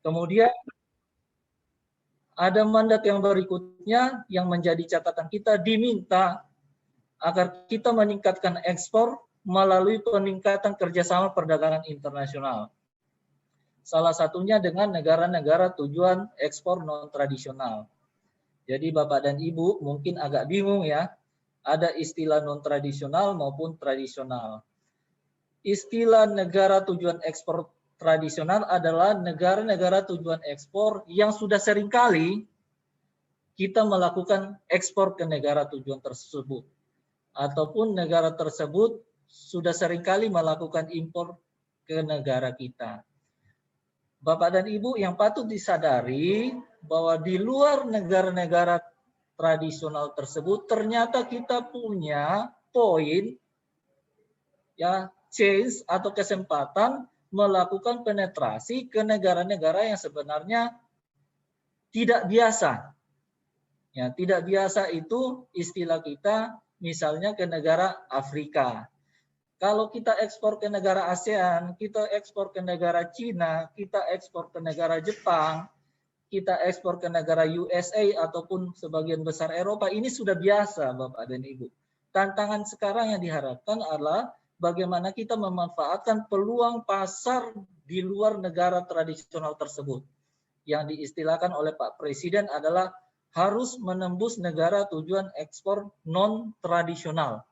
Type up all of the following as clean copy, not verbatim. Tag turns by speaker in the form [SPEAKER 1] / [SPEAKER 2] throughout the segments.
[SPEAKER 1] Kemudian ada mandat yang berikutnya yang menjadi catatan kita, diminta agar kita meningkatkan ekspor melalui peningkatan kerjasama perdagangan internasional. Salah satunya dengan negara-negara tujuan ekspor non-tradisional. Jadi Bapak dan Ibu mungkin agak bingung ya, ada istilah non-tradisional maupun tradisional. Istilah negara tujuan ekspor tradisional adalah negara-negara tujuan ekspor yang sudah seringkali kita melakukan ekspor ke negara tujuan tersebut. Ataupun negara tersebut sudah seringkali melakukan impor ke negara kita. Bapak dan Ibu yang patut disadari bahwa di luar negara-negara tradisional tersebut ternyata kita punya poin ya, chance atau kesempatan melakukan penetrasi ke negara-negara yang sebenarnya tidak biasa. Ya, tidak biasa itu istilah kita misalnya ke negara Afrika. Kalau kita ekspor ke negara ASEAN, kita ekspor ke negara Cina, kita ekspor ke negara Jepang, kita ekspor ke negara USA ataupun sebagian besar Eropa, ini sudah biasa Bapak dan Ibu. Tantangan sekarang yang diharapkan adalah bagaimana kita memanfaatkan peluang pasar di luar negara tradisional tersebut. Yang diistilahkan oleh Pak Presiden adalah harus menembus negara tujuan ekspor non-tradisional.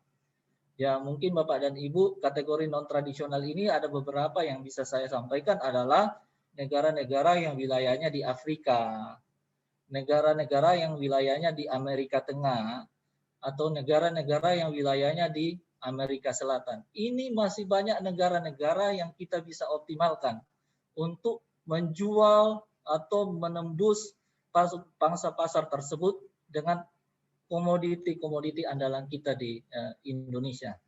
[SPEAKER 1] Ya, mungkin Bapak dan Ibu, kategori non-tradisional ini ada beberapa yang bisa saya sampaikan adalah negara-negara yang wilayahnya di Afrika, negara-negara yang wilayahnya di Amerika Tengah, atau negara-negara yang wilayahnya di Amerika Selatan. Ini masih banyak negara-negara yang kita bisa optimalkan untuk menjual atau menembus pangsa pasar tersebut dengan komoditi-komoditi andalan kita di Indonesia.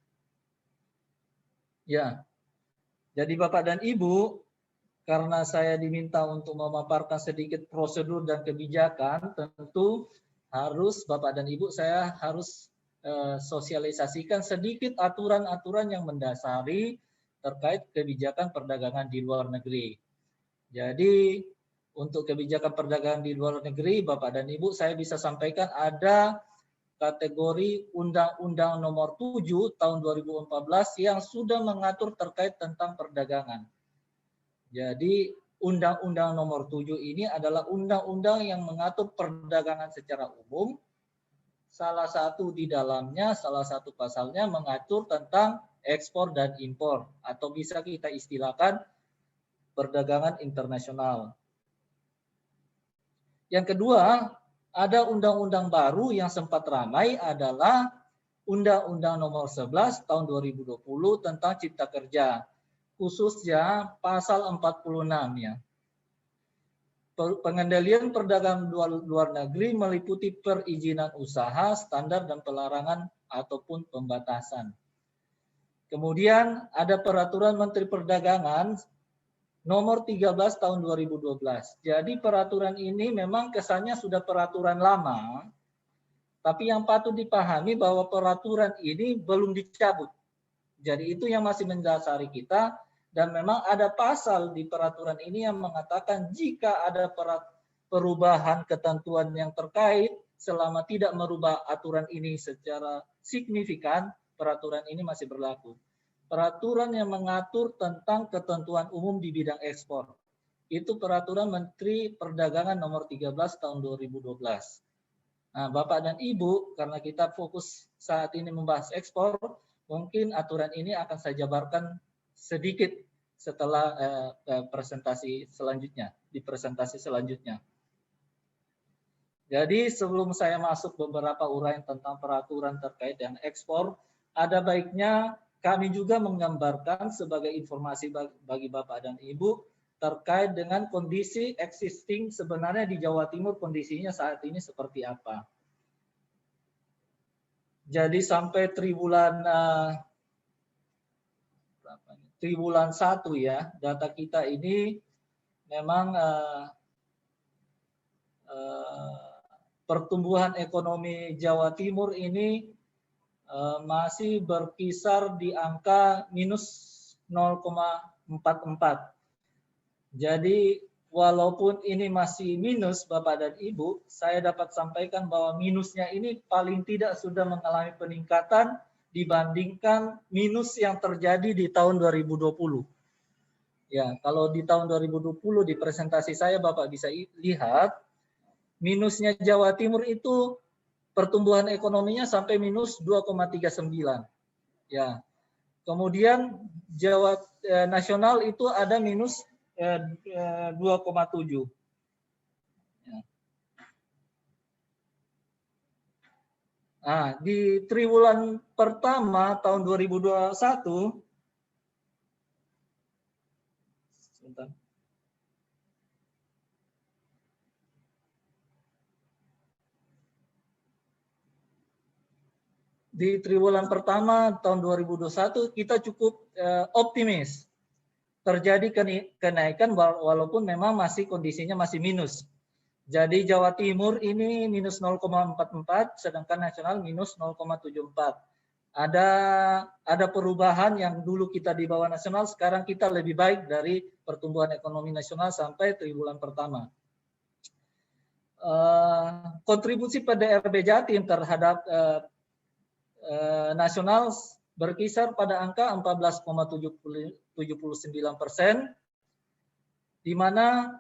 [SPEAKER 1] Ya, jadi Bapak dan Ibu, karena saya diminta untuk memaparkan sedikit prosedur dan kebijakan, tentu harus Bapak dan Ibu saya harus sosialisasikan sedikit aturan-aturan yang mendasari terkait kebijakan perdagangan di luar negeri. Jadi untuk kebijakan perdagangan di luar negeri, Bapak dan Ibu saya bisa sampaikan ada kategori Undang-Undang Nomor 7 Tahun 2014 yang sudah mengatur terkait tentang perdagangan. Jadi Undang-Undang Nomor 7 ini adalah undang-undang yang mengatur perdagangan secara umum. Salah satu di dalamnya, salah satu pasalnya mengatur tentang ekspor dan impor atau bisa kita istilahkan perdagangan internasional. Yang kedua, ada undang-undang baru yang sempat ramai adalah Undang-Undang Nomor 11 Tahun 2020 tentang Cipta Kerja, khususnya pasal 46 ya. Pengendalian perdagangan luar negeri meliputi perizinan usaha, standar dan pelarangan ataupun pembatasan. Kemudian ada Peraturan Menteri Perdagangan Nomor 13 Tahun 2012. Jadi peraturan ini memang kesannya sudah peraturan lama, tapi yang patut dipahami bahwa peraturan ini belum dicabut. Jadi itu yang masih mendasari kita, dan memang ada pasal di peraturan ini yang mengatakan jika ada perubahan ketentuan yang terkait selama tidak merubah aturan ini secara signifikan, peraturan ini masih berlaku. Peraturan yang mengatur tentang ketentuan umum di bidang ekspor. Itu Peraturan Menteri Perdagangan Nomor 13 Tahun 2012. Nah, Bapak dan Ibu, karena kita fokus saat ini membahas ekspor, mungkin aturan ini akan saya jabarkan sedikit setelah presentasi selanjutnya, di presentasi selanjutnya. Jadi sebelum saya masuk beberapa uraian tentang peraturan terkait dengan ekspor, ada baiknya kami juga menggambarkan sebagai informasi bagi Bapak dan Ibu terkait dengan kondisi existing sebenarnya di Jawa Timur kondisinya saat ini seperti apa. Jadi sampai triwulan 1 ya, data kita ini memang pertumbuhan ekonomi Jawa Timur ini masih berkisar di angka minus 0,44. Jadi walaupun ini masih minus Bapak dan Ibu, saya dapat sampaikan bahwa minusnya ini paling tidak sudah mengalami peningkatan dibandingkan minus yang terjadi di tahun 2020. Ya, kalau di tahun 2020 di presentasi saya Bapak bisa lihat, minusnya Jawa Timur itu pertumbuhan ekonominya sampai minus 2,39. Ya. Kemudian Jawa nasional itu ada minus 2,7. Ya. Nah, di triwulan pertama tahun 2021, sebentar. Di triwulan pertama tahun 2021 kita cukup optimis terjadi kenaikan walaupun memang masih kondisinya masih minus. Jadi Jawa Timur ini minus 0,44 sedangkan nasional minus 0,74. Ada perubahan yang dulu kita di bawah nasional, sekarang kita lebih baik dari pertumbuhan ekonomi nasional sampai triwulan pertama. Kontribusi PDRB Jatim terhadap nasional berkisar pada angka 14,79%, di mana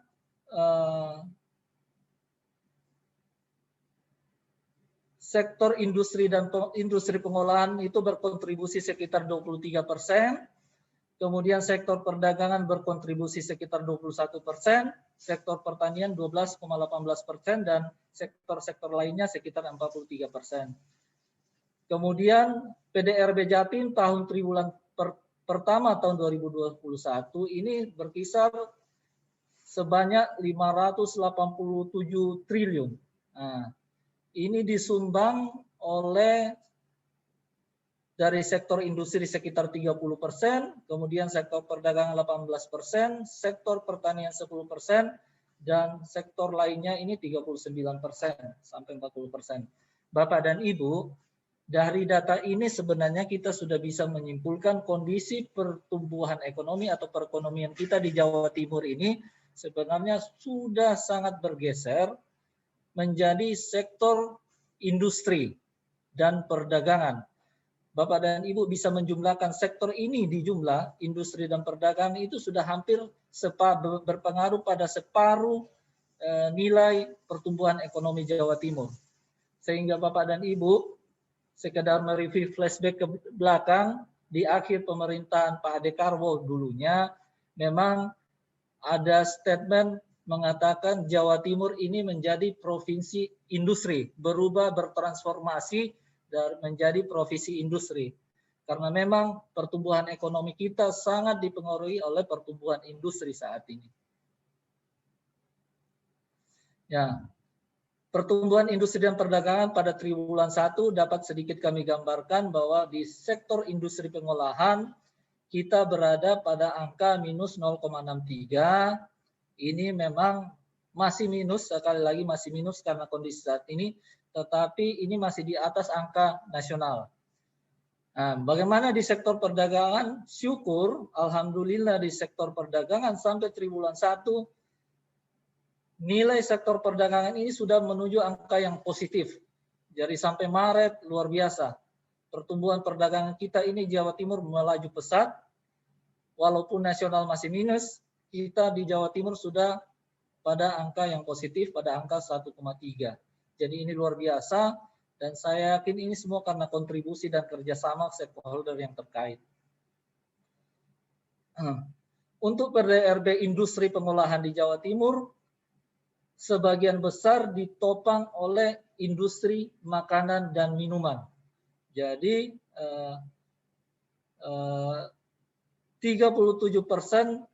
[SPEAKER 1] sektor industri dan industri pengolahan itu berkontribusi sekitar 23%, kemudian sektor perdagangan berkontribusi sekitar 21%, sektor pertanian 12,18%, dan sektor-sektor lainnya sekitar 43%. Kemudian PDRB Jatim tahun triwulan pertama tahun 2021 ini berkisar sebanyak 587 triliun. Nah, ini disumbang oleh dari sektor industri sekitar 30%, kemudian sektor perdagangan 18%, sektor pertanian 10%, dan sektor lainnya ini 39% sampai 40%. Bapak dan Ibu, dari data ini sebenarnya kita sudah bisa menyimpulkan kondisi pertumbuhan ekonomi atau perekonomian kita di Jawa Timur ini sebenarnya sudah sangat bergeser menjadi sektor industri dan perdagangan. Bapak dan Ibu bisa menjumlahkan sektor ini di jumlah industri dan perdagangan itu sudah hampir berpengaruh pada separuh nilai pertumbuhan ekonomi Jawa Timur. Sehingga Bapak dan Ibu sekedar mereview flashback ke belakang, di akhir pemerintahan Pak Adekarwo dulunya memang ada statement mengatakan Jawa Timur ini menjadi provinsi industri, bertransformasi dan menjadi provinsi industri. Karena memang pertumbuhan ekonomi kita sangat dipengaruhi oleh pertumbuhan industri saat ini. Ya, pertumbuhan industri dan perdagangan pada triwulan 1 dapat sedikit kami gambarkan bahwa di sektor industri pengolahan kita berada pada angka minus 0,63. Ini memang masih minus, sekali lagi masih minus karena kondisi saat ini, tetapi ini masih di atas angka nasional. Nah, bagaimana di sektor perdagangan? Syukur, alhamdulillah di sektor perdagangan sampai triwulan 1, nilai sektor perdagangan ini sudah menuju angka yang positif. Jadi sampai Maret luar biasa. Pertumbuhan perdagangan kita ini Jawa Timur melaju pesat, walaupun nasional masih minus, kita di Jawa Timur sudah pada angka yang positif, pada angka 1,3. Jadi ini luar biasa, dan saya yakin ini semua karena kontribusi dan kerjasama stakeholder yang terkait. Untuk PDRB industri pengolahan di Jawa Timur, sebagian besar ditopang oleh industri makanan dan minuman. Jadi 37%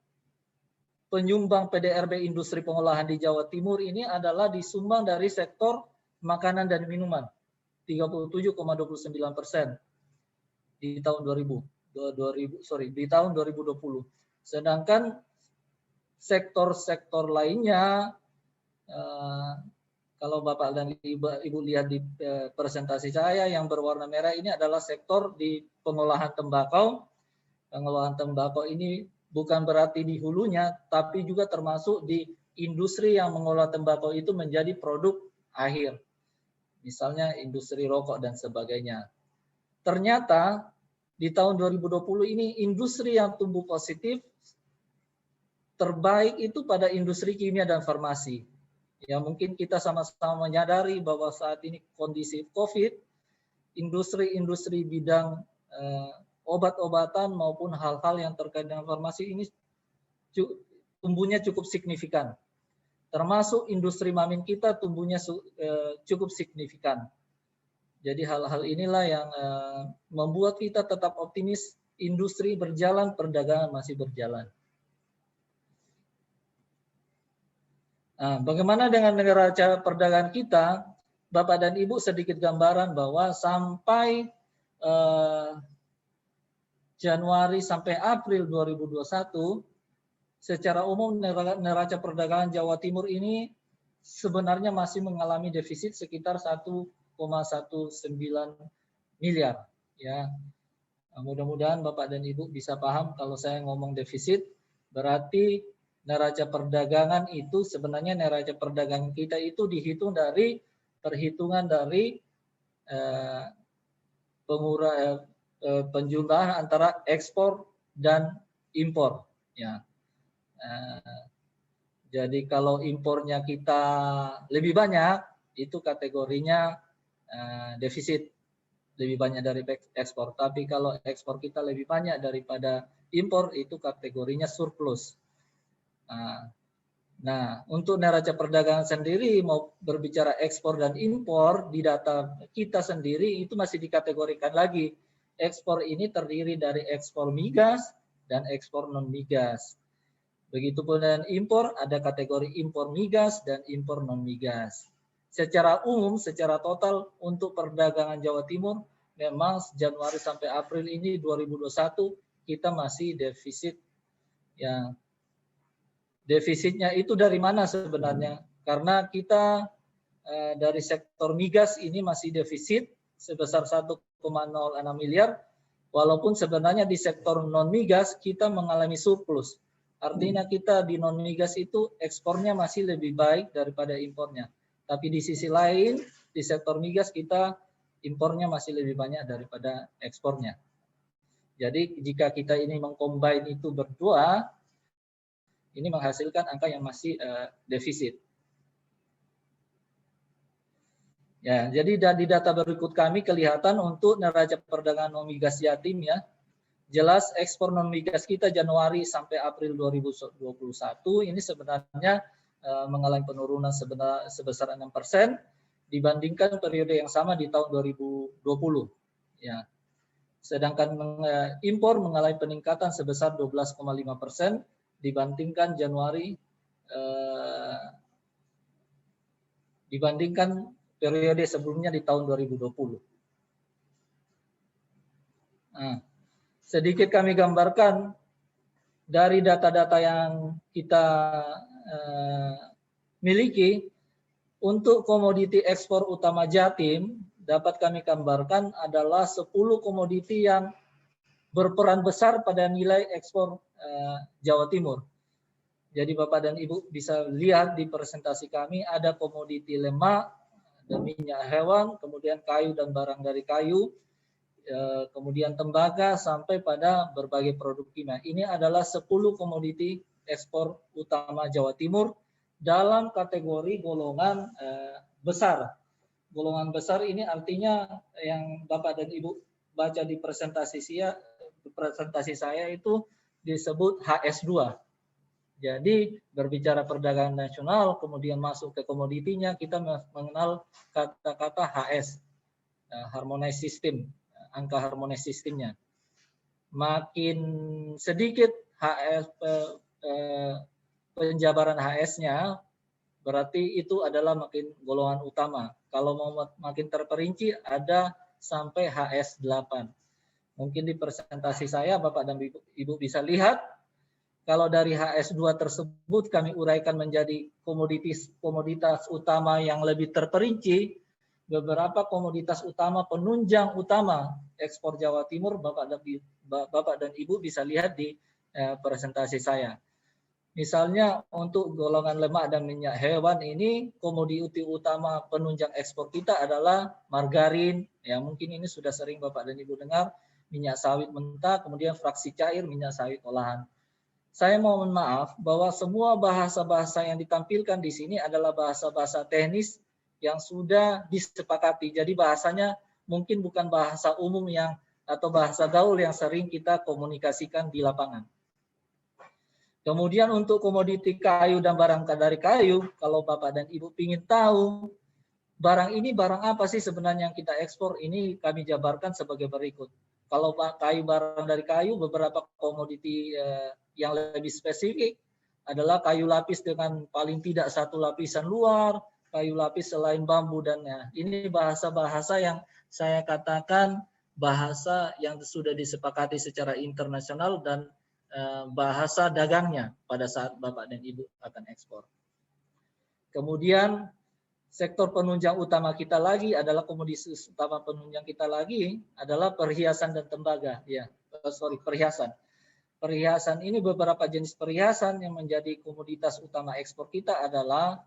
[SPEAKER 1] penyumbang PDRB industri pengolahan di Jawa Timur ini adalah disumbang dari sektor makanan dan minuman, 37,29% di tahun 2020. Sedangkan sektor-sektor lainnya, kalau Bapak dan Ibu lihat di presentasi saya, yang berwarna merah ini adalah sektor di pengolahan tembakau. Pengolahan tembakau ini bukan berarti di hulunya, tapi juga termasuk di industri yang mengolah tembakau itu menjadi produk akhir. Misalnya industri rokok dan sebagainya. Ternyata di tahun 2020 ini industri yang tumbuh positif terbaik itu pada industri kimia dan farmasi. Ya, mungkin kita sama-sama menyadari bahwa saat ini kondisi COVID, industri-industri bidang obat-obatan maupun hal-hal yang terkait dengan farmasi ini tumbuhnya cukup signifikan. Termasuk industri mamin kita tumbuhnya cukup signifikan. Jadi hal-hal inilah yang membuat kita tetap optimis, industri berjalan, perdagangan masih berjalan. Nah, bagaimana dengan neraca perdagangan kita? Bapak dan Ibu sedikit gambaran bahwa sampai Januari sampai April 2021, secara umum neraca perdagangan Jawa Timur ini sebenarnya masih mengalami defisit sekitar 1,19 miliar. Ya, mudah-mudahan Bapak dan Ibu bisa paham kalau saya ngomong defisit, berarti neraca perdagangan itu sebenarnya neraca perdagangan kita itu dihitung dari perhitungan dari penjumlahan antara ekspor dan impor. Ya. Jadi kalau impornya kita lebih banyak, itu kategorinya defisit, lebih banyak dari ekspor. Tapi kalau ekspor kita lebih banyak daripada impor, itu kategorinya surplus. Nah, untuk neraca perdagangan sendiri mau berbicara ekspor dan impor, di data kita sendiri itu masih dikategorikan lagi. Ekspor ini terdiri dari ekspor migas dan ekspor non migas. Begitupun dengan impor, ada kategori impor migas dan impor non migas. Secara umum, secara total untuk perdagangan Jawa Timur, memang Januari sampai April ini 2021 kita masih defisit. Ya, defisitnya itu dari mana sebenarnya? Karena kita dari sektor migas ini masih defisit sebesar 1,06 miliar, walaupun sebenarnya di sektor non migas kita mengalami surplus. Artinya kita di non migas itu ekspornya masih lebih baik daripada impornya. Tapi di sisi lain di sektor migas kita impornya masih lebih banyak daripada ekspornya. Jadi jika kita ini mengcombine itu berdua, ini menghasilkan angka yang masih defisit. Ya, jadi di data berikut kami kelihatan untuk neraca perdagangan non migas Jatim ya. Jelas ekspor non migas kita Januari sampai April 2021 ini sebenarnya mengalami penurunan sebesar 6% dibandingkan periode yang sama di tahun 2020. Ya. Sedangkan impor mengalami peningkatan sebesar 12,5% dibandingkan Januari dibandingkan periode sebelumnya di tahun 2020. Nah, sedikit kami gambarkan dari data-data yang kita miliki untuk komoditi ekspor utama Jatim dapat kami gambarkan adalah 10 komoditi yang berperan besar pada nilai ekspor Jawa Timur. Jadi Bapak dan Ibu bisa lihat di presentasi kami ada komoditi lemak, ada minyak hewan, kemudian kayu dan barang dari kayu, kemudian tembaga sampai pada berbagai produk kimia. Ini adalah 10 komoditi ekspor utama Jawa Timur dalam kategori golongan besar. Golongan besar ini artinya yang Bapak dan Ibu baca di presentasi saya itu disebut HS2. Jadi berbicara perdagangan nasional kemudian masuk ke komoditinya kita mengenal kata-kata HS, harmonized system. Angka harmonis sistemnya. Makin sedikit penjabaran HS-nya, berarti itu adalah makin golongan utama. Kalau mau makin terperinci, ada sampai HS8. Mungkin di presentasi saya, Bapak dan Ibu bisa lihat, kalau dari HS2 tersebut kami uraikan menjadi komoditas utama yang lebih terperinci, beberapa komoditas utama penunjang utama ekspor Jawa Timur Bapak dan Ibu bisa lihat di presentasi saya. Misalnya untuk golongan lemak dan minyak hewan ini komoditi utama penunjang ekspor kita adalah margarin, ya mungkin ini sudah sering Bapak dan Ibu dengar, minyak sawit mentah, kemudian fraksi cair minyak sawit olahan. Saya mohon maaf bahwa semua bahasa-bahasa yang ditampilkan di sini adalah bahasa-bahasa teknis yang sudah disepakati. Jadi bahasanya mungkin bukan bahasa umum yang atau bahasa gaul yang sering kita komunikasikan di lapangan. Kemudian untuk komoditi kayu dan barang dari kayu, kalau Bapak dan Ibu ingin tahu barang ini barang apa sih sebenarnya yang kita ekspor, ini kami jabarkan sebagai berikut. Kalau kayu barang dari kayu, beberapa komoditi yang lebih spesifik adalah kayu lapis dengan paling tidak satu lapisan luar, kayu lapis selain bambu, dan ini bahasa-bahasa yang saya katakan bahasa yang sudah disepakati secara internasional dan bahasa dagangnya pada saat Bapak dan Ibu akan ekspor. Kemudian sektor penunjang utama kita lagi adalah komoditi utama penunjang kita lagi adalah perhiasan dan tembaga. Perhiasan. Perhiasan ini beberapa jenis perhiasan yang menjadi komoditas utama ekspor kita adalah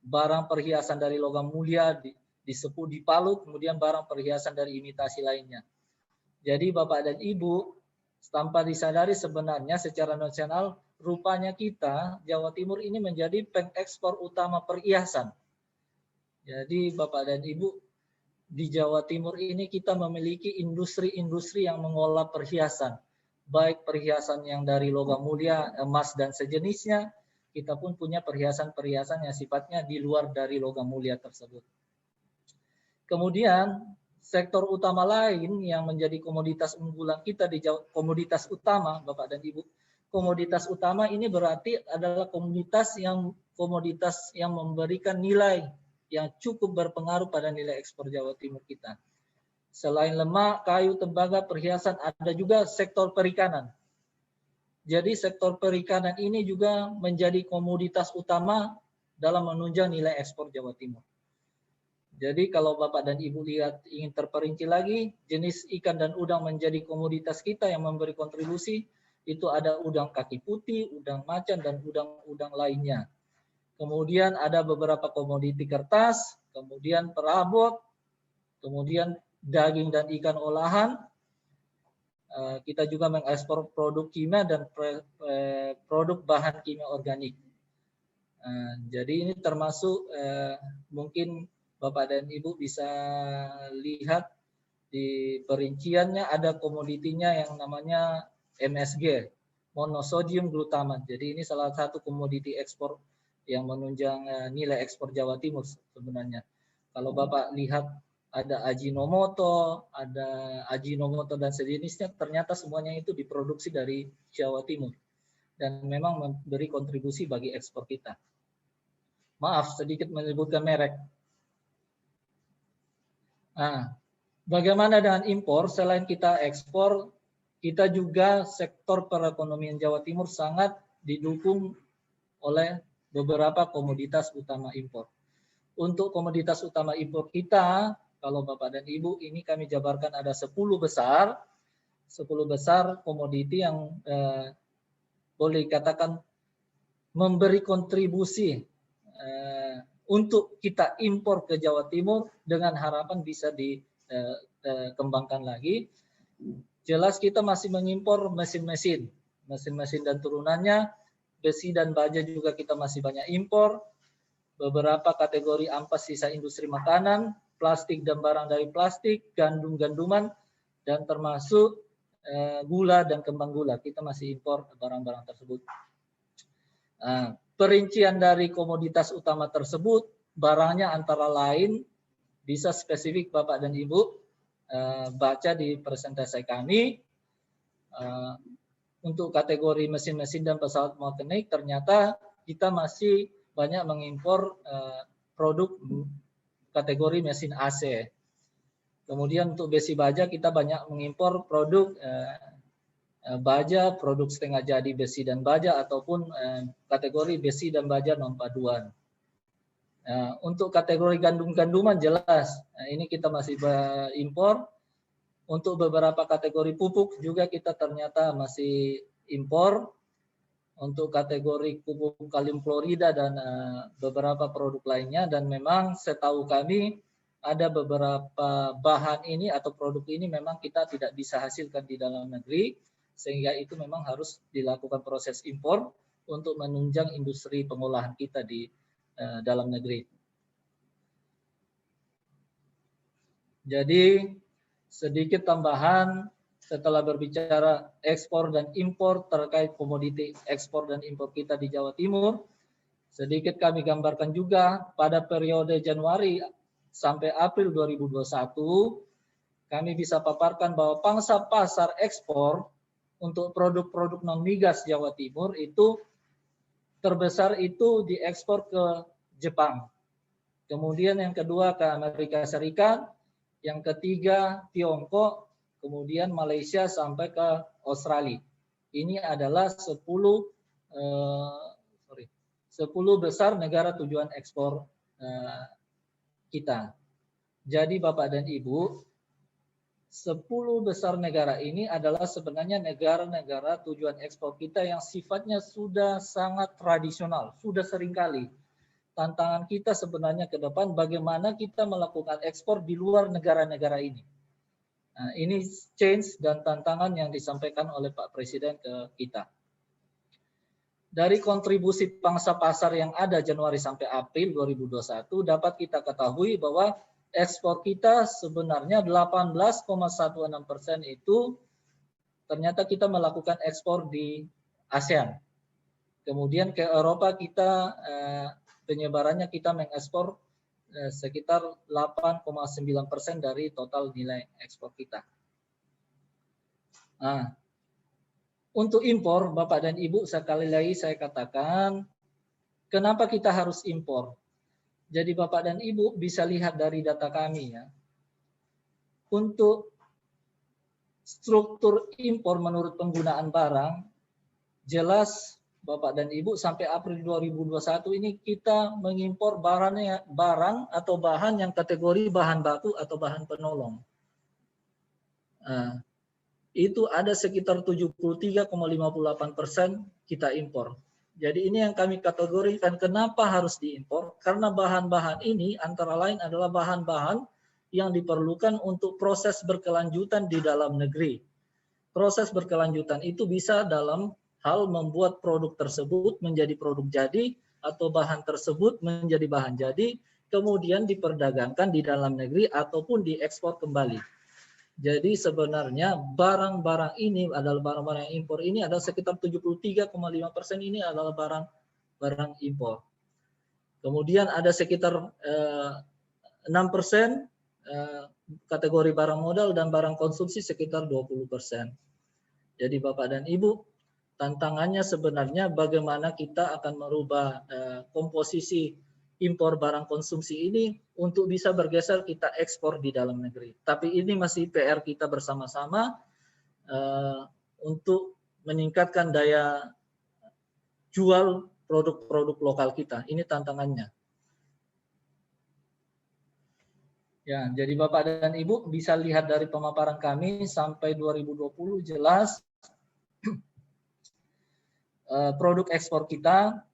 [SPEAKER 1] barang perhiasan dari logam mulia, disepuh, dipalut, kemudian barang perhiasan dari imitasi lainnya. Jadi Bapak dan Ibu, tanpa disadari sebenarnya secara nasional, rupanya kita, Jawa Timur ini menjadi pengekspor utama perhiasan. Jadi Bapak dan Ibu, di Jawa Timur ini kita memiliki industri-industri yang mengolah perhiasan. Baik perhiasan yang dari logam mulia, emas dan sejenisnya, kita pun punya perhiasan-perhiasan yang sifatnya di luar dari logam mulia tersebut. Kemudian, sektor utama lain yang menjadi komoditas unggulan kita di komoditas utama, Bapak dan Ibu. Komoditas utama ini berarti adalah komoditas yang memberikan nilai yang cukup berpengaruh pada nilai ekspor Jawa Timur kita. Selain lemak, kayu, tembaga, perhiasan, ada juga sektor perikanan. Jadi sektor perikanan ini juga menjadi komoditas utama dalam menunjang nilai ekspor Jawa Timur. Jadi kalau Bapak dan Ibu lihat ingin terperinci lagi, jenis ikan dan udang menjadi komoditas kita yang memberi kontribusi, itu ada udang kaki putih, udang macan, dan udang-udang lainnya. Kemudian ada beberapa komoditi kertas, kemudian perabot, kemudian daging dan ikan olahan. Kita juga mengekspor produk kimia dan produk bahan kimia organik. Jadi ini termasuk mungkin Bapak dan Ibu bisa lihat di perinciannya ada komoditinya yang namanya MSG, monosodium glutamat. Jadi ini salah satu komoditi ekspor yang menunjang nilai ekspor Jawa Timur sebenarnya. Kalau Bapak lihat ada Ajinomoto dan sejenisnya, ternyata semuanya itu diproduksi dari Jawa Timur dan memang memberi kontribusi bagi ekspor kita. Maaf sedikit menyebutkan merek. Nah, bagaimana dengan impor? Selain kita ekspor, kita juga sektor perekonomian Jawa Timur sangat didukung oleh beberapa komoditas utama impor. Untuk komoditas utama impor kita, kalau Bapak dan Ibu, ini kami jabarkan ada 10 besar komoditi yang boleh dikatakan memberi kontribusi untuk kita impor ke Jawa Timur dengan harapan bisa dikembangkan lagi. Jelas kita masih mengimpor mesin-mesin dan turunannya, besi dan baja juga kita masih banyak impor. Beberapa kategori ampas sisa industri makanan, plastik dan barang dari plastik, gandum-ganduman, dan termasuk gula dan kembang gula. Kita masih impor barang-barang tersebut. Perincian dari komoditas utama tersebut, barangnya antara lain bisa spesifik Bapak dan Ibu baca di presentasi kami. Untuk kategori mesin-mesin dan pesawat mekanik, ternyata kita masih banyak mengimpor produk kategori mesin AC. Kemudian untuk besi baja kita banyak mengimpor produk baja, produk setengah jadi besi dan baja, ataupun kategori besi dan baja non paduan. Untuk kategori gandum-ganduman jelas, ini kita masih impor. Untuk beberapa kategori pupuk juga kita ternyata masih impor. untuk kategori pupuk kalium klorida dan beberapa produk lainnya, dan memang setahu kami ada beberapa bahan ini atau produk ini memang kita tidak bisa hasilkan di dalam negeri, sehingga itu memang harus dilakukan proses impor untuk menunjang industri pengolahan kita di dalam negeri. Jadi sedikit tambahan setelah berbicara ekspor dan impor terkait komoditi ekspor dan impor kita di Jawa Timur, sedikit kami gambarkan juga pada periode Januari sampai April 2021, kami bisa paparkan bahwa pangsa pasar ekspor untuk produk-produk non-migas Jawa Timur itu terbesar itu diekspor ke Jepang. Kemudian yang kedua ke Amerika Serikat, yang ketiga Tiongkok, kemudian Malaysia sampai ke Australia. Ini adalah 10 besar negara tujuan ekspor kita. Jadi Bapak dan Ibu, 10 besar negara ini adalah sebenarnya negara-negara tujuan ekspor kita yang sifatnya sudah sangat tradisional, sudah seringkali. Tantangan kita sebenarnya ke depan bagaimana kita melakukan ekspor di luar negara-negara ini. Nah, ini change dan tantangan yang disampaikan oleh Pak Presiden ke kita. Dari kontribusi pangsa pasar yang ada Januari sampai April 2021 dapat kita ketahui bahwa ekspor kita sebenarnya 18,16% itu ternyata kita melakukan ekspor di ASEAN. Kemudian ke Eropa kita penyebarannya kita mengekspor sekitar 8,9% dari total nilai ekspor kita. Nah, untuk impor, Bapak dan Ibu, sekali lagi saya katakan, kenapa kita harus impor? Jadi Bapak dan Ibu bisa lihat dari data kami ya. Untuk struktur impor menurut penggunaan barang, jelas Bapak dan Ibu sampai April 2021 ini kita mengimpor barang atau bahan yang kategori bahan baku atau bahan penolong. Nah, itu ada sekitar 73,58% kita impor. Jadi ini yang kami kategorikan kenapa harus diimpor, karena bahan-bahan ini antara lain adalah bahan-bahan yang diperlukan untuk proses berkelanjutan di dalam negeri. Proses berkelanjutan itu bisa dalam hal membuat produk tersebut menjadi produk jadi atau bahan tersebut menjadi bahan jadi, kemudian diperdagangkan di dalam negeri ataupun diekspor kembali. Jadi sebenarnya barang-barang ini adalah barang-barang impor ini adalah sekitar 73,5% ini adalah barang impor. Kemudian ada sekitar 6% kategori barang modal dan barang konsumsi sekitar 20%. Jadi Bapak dan Ibu, tantangannya sebenarnya bagaimana kita akan merubah komposisi impor barang konsumsi ini untuk bisa bergeser kita ekspor di dalam negeri. Tapi ini masih PR kita bersama-sama untuk meningkatkan daya jual produk-produk lokal kita. Ini tantangannya. Ya, jadi Bapak dan Ibu bisa lihat dari pemaparan kami sampai 2020 jelas produk ekspor kita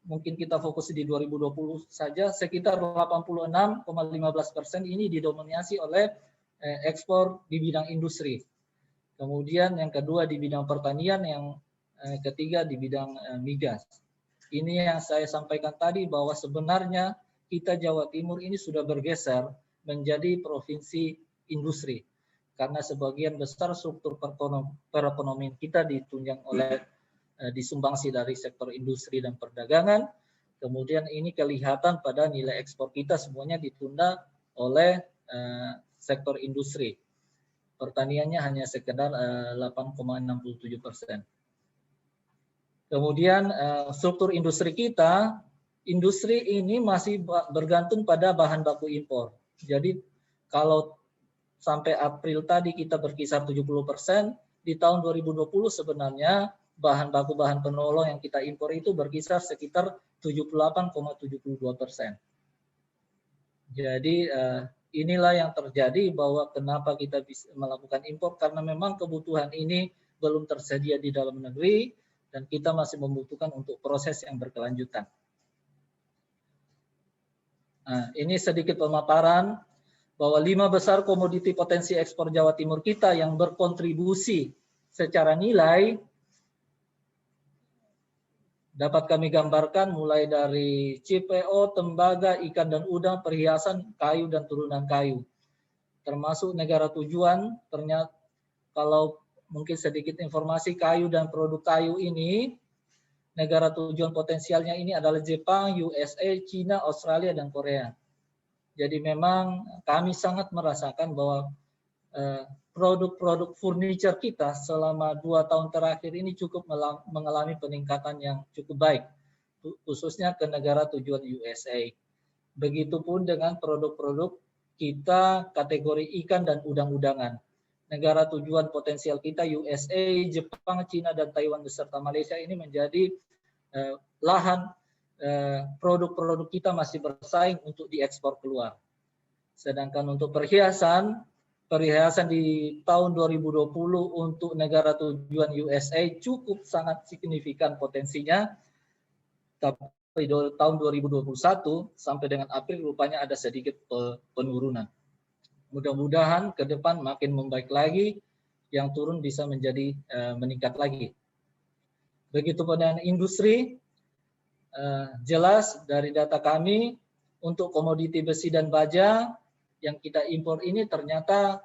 [SPEAKER 1] mungkin kita fokus di 2020 saja sekitar 86,15% ini didominasi oleh ekspor di bidang industri. Kemudian yang kedua di bidang pertanian, yang ketiga di bidang migas. Ini yang saya sampaikan tadi bahwa sebenarnya kita Jawa Timur ini sudah bergeser menjadi provinsi industri. Karena sebagian besar struktur perekonomian kita ditunjang oleh disumbangsi dari sektor industri dan perdagangan. Kemudian ini kelihatan pada nilai ekspor kita semuanya ditunda oleh sektor industri. Pertaniannya hanya sekedar 8,67%. Kemudian struktur industri kita, industri ini masih bergantung pada bahan baku impor. Jadi kalau sampai April tadi kita berkisar 70%, di tahun 2020 sebenarnya bahan baku bahan penolong yang kita impor itu berkisar sekitar 78,72%. Jadi inilah yang terjadi bahwa kenapa kita bisa melakukan impor, karena memang kebutuhan ini belum tersedia di dalam negeri. dan kita masih membutuhkan untuk proses yang berkelanjutan. Nah, ini sedikit pemaparan bahwa 5 besar komoditi potensi ekspor Jawa Timur kita yang berkontribusi secara nilai dapat kami gambarkan mulai dari CPO, tembaga, ikan dan udang, perhiasan, kayu dan turunan kayu. Termasuk negara tujuan, ternyata kalau mungkin sedikit informasi kayu dan produk kayu ini, negara tujuan potensialnya ini adalah Jepang, USA, China, Australia, dan Korea. Jadi memang kami sangat merasakan bahwa produk-produk furniture kita selama 2 tahun terakhir ini cukup mengalami peningkatan yang cukup baik, khususnya ke negara tujuan USA. Begitupun dengan produk-produk kita kategori ikan dan udang-udangan. Negara tujuan potensial kita USA, Jepang, China, dan Taiwan beserta Malaysia ini menjadi lahan produk-produk kita masih bersaing untuk diekspor keluar. Sedangkan untuk perhiasan di tahun 2020 untuk negara tujuan USA cukup sangat signifikan potensinya, tapi tahun 2021 sampai dengan April rupanya ada sedikit penurunan. Mudah-mudahan ke depan makin membaik lagi, yang turun bisa menjadi meningkat lagi. Begitupun dengan industri, jelas dari data kami untuk komoditi besi dan baja yang kita impor ini ternyata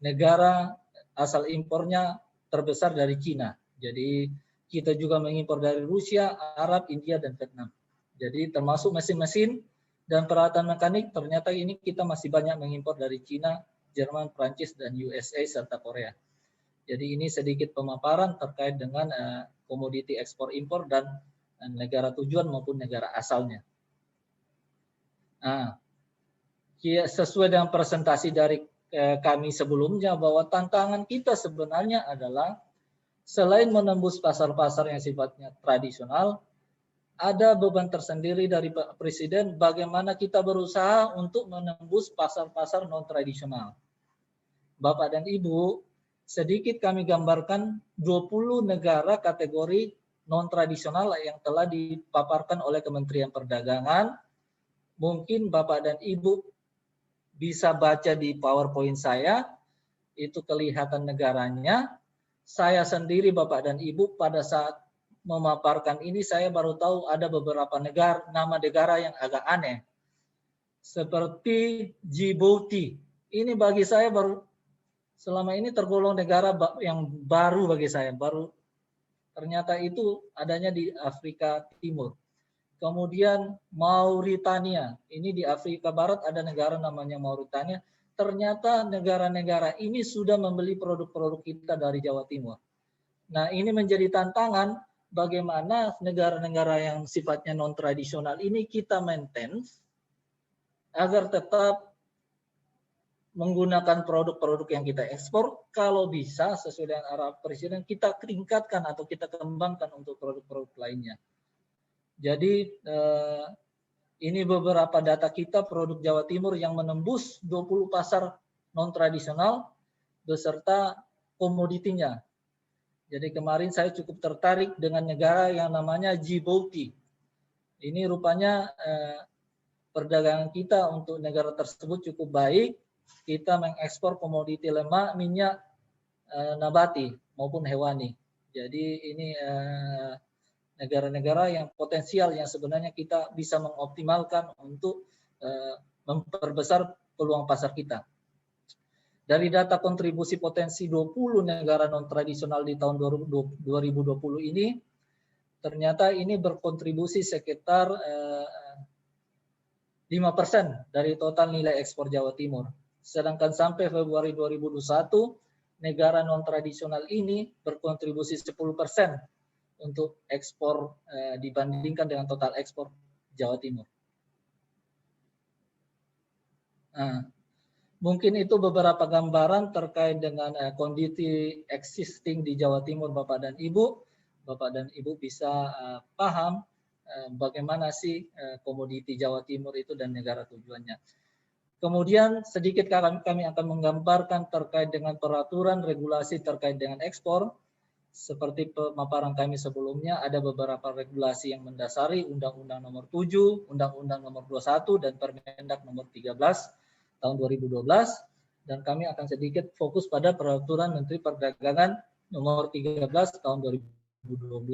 [SPEAKER 1] negara asal impornya terbesar dari Cina. Jadi kita juga mengimpor dari Rusia, Arab, India, dan Vietnam. Jadi termasuk mesin-mesin dan peralatan mekanik ternyata ini kita masih banyak mengimpor dari Cina, Jerman, Prancis, dan USA serta Korea. Jadi ini sedikit pemaparan terkait dengan komoditi ekspor impor dan negara tujuan maupun negara asalnya. Nah, sesuai dengan presentasi dari kami sebelumnya bahwa tantangan kita sebenarnya adalah selain menembus pasar-pasar yang sifatnya tradisional, ada beban tersendiri dari Pak Presiden bagaimana kita berusaha untuk menembus pasar-pasar non-tradisional. Bapak dan Ibu, sedikit kami gambarkan 20 negara kategori non-tradisional yang telah dipaparkan oleh Kementerian Perdagangan. Mungkin Bapak dan Ibu bisa baca di PowerPoint saya, itu kelihatan negaranya. Saya sendiri Bapak dan Ibu pada saat memaparkan ini saya baru tahu ada beberapa nama negara yang agak aneh. Seperti Djibouti. Ini bagi saya baru selama ini tergolong negara yang baru bagi saya, baru ternyata itu adanya di Afrika Timur. Kemudian Mauritania, ini di Afrika Barat ada negara namanya Mauritania. Ternyata negara-negara ini sudah membeli produk-produk kita dari Jawa Timur. Nah, ini menjadi tantangan bagaimana negara-negara yang sifatnya non-tradisional ini kita maintain agar tetap menggunakan produk-produk yang kita ekspor, kalau bisa sesuai dengan arahan Presiden kita tingkatkan atau kita kembangkan untuk produk-produk lainnya. Jadi ini beberapa data kita produk Jawa Timur yang menembus 20 pasar non-tradisional beserta komoditinya. Jadi kemarin saya cukup tertarik dengan negara yang namanya Djibouti. Ini rupanya perdagangan kita untuk negara tersebut cukup baik. Kita mengekspor komoditi lemak, minyak nabati maupun hewani. Jadi ini negara-negara yang potensial yang sebenarnya kita bisa mengoptimalkan untuk memperbesar peluang pasar kita. Dari data kontribusi potensi 20 negara non-tradisional di tahun 2020 ini, ternyata ini berkontribusi sekitar 5% dari total nilai ekspor Jawa Timur. Sedangkan sampai Februari 2021, negara non-tradisional ini berkontribusi 10% untuk ekspor dibandingkan dengan total ekspor Jawa Timur. Nah, mungkin itu beberapa gambaran terkait dengan kondisi existing di Jawa Timur, Bapak dan Ibu. Bapak dan Ibu bisa paham bagaimana sih komoditi Jawa Timur itu dan negara tujuannya. Kemudian sedikit kami akan menggambarkan terkait dengan peraturan regulasi terkait dengan ekspor. seperti pemaparan kami sebelumnya, ada beberapa regulasi yang mendasari Undang-Undang Nomor 7, Undang-Undang Nomor 21, dan Permendak Nomor 13 tahun 2012. Dan kami akan sedikit fokus pada Peraturan Menteri Perdagangan Nomor 13 tahun 2012.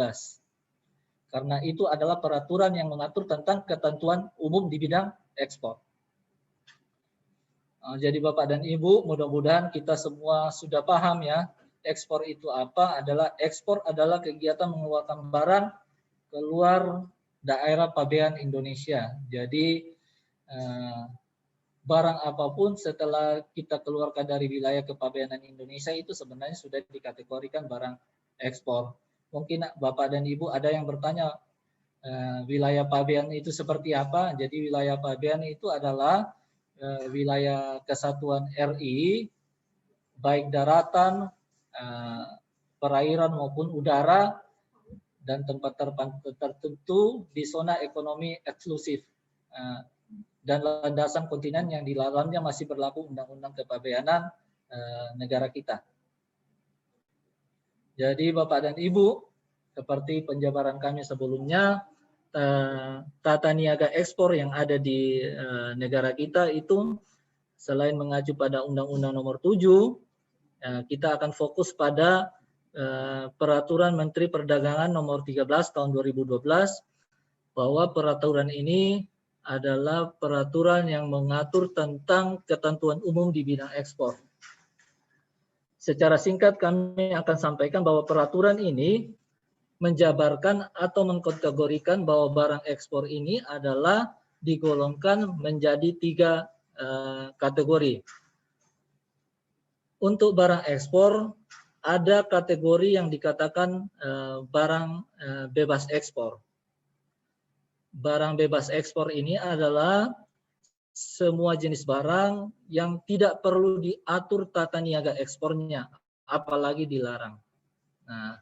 [SPEAKER 1] Karena itu adalah peraturan yang mengatur tentang ketentuan umum di bidang ekspor. Jadi Bapak dan Ibu, mudah-mudahan kita semua sudah paham ya, ekspor itu apa? Ekspor adalah kegiatan mengeluarkan barang keluar daerah pabean Indonesia. Jadi barang apapun setelah kita keluarkan dari wilayah kepabeanan Indonesia itu sebenarnya sudah dikategorikan barang ekspor. Mungkin Bapak dan Ibu ada yang bertanya, wilayah pabean itu seperti apa? Jadi wilayah pabean itu adalah wilayah kesatuan RI, baik daratan, perairan maupun udara, dan tempat tertentu di zona ekonomi eksklusif, dan landasan kontinen yang di dalamnya masih berlaku Undang-Undang Kepabeanan negara kita. Jadi Bapak dan Ibu, seperti penjabaran kami sebelumnya, tata niaga ekspor yang ada di negara kita itu selain mengacu pada Undang-Undang Nomor 7, kita akan fokus pada Peraturan Menteri Perdagangan Nomor 13 tahun 2012, bahwa peraturan ini adalah peraturan yang mengatur tentang ketentuan umum di bidang ekspor. Secara singkat kami akan sampaikan bahwa peraturan ini menjabarkan atau mengkategorikan bahwa barang ekspor ini adalah digolongkan menjadi 3 kategori. Untuk barang ekspor ada kategori yang dikatakan barang bebas ekspor. Barang bebas ekspor ini adalah semua jenis barang yang tidak perlu diatur tata niaga ekspornya, apalagi dilarang. Nah,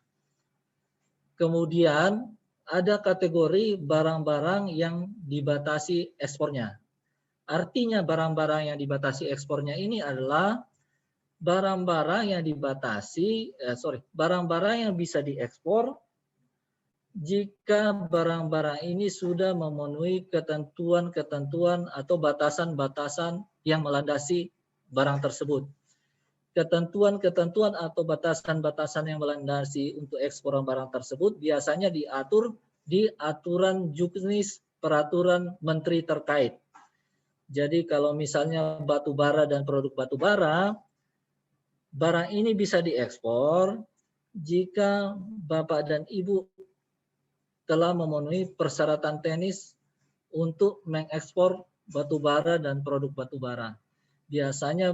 [SPEAKER 1] kemudian ada kategori barang-barang yang dibatasi ekspornya. Artinya barang-barang yang dibatasi ekspornya ini adalah barang-barang yang barang-barang yang bisa diekspor jika barang-barang ini sudah memenuhi ketentuan-ketentuan atau batasan-batasan yang melandasi barang tersebut. Ketentuan-ketentuan atau batasan-batasan yang melandasi untuk ekspor barang tersebut biasanya diatur di aturan juknis peraturan menteri terkait. Jadi kalau misalnya batu bara dan produk batu bara, barang ini bisa diekspor jika Bapak dan Ibu telah memenuhi persyaratan teknis untuk mengekspor batu bara dan produk batu bara. Biasanya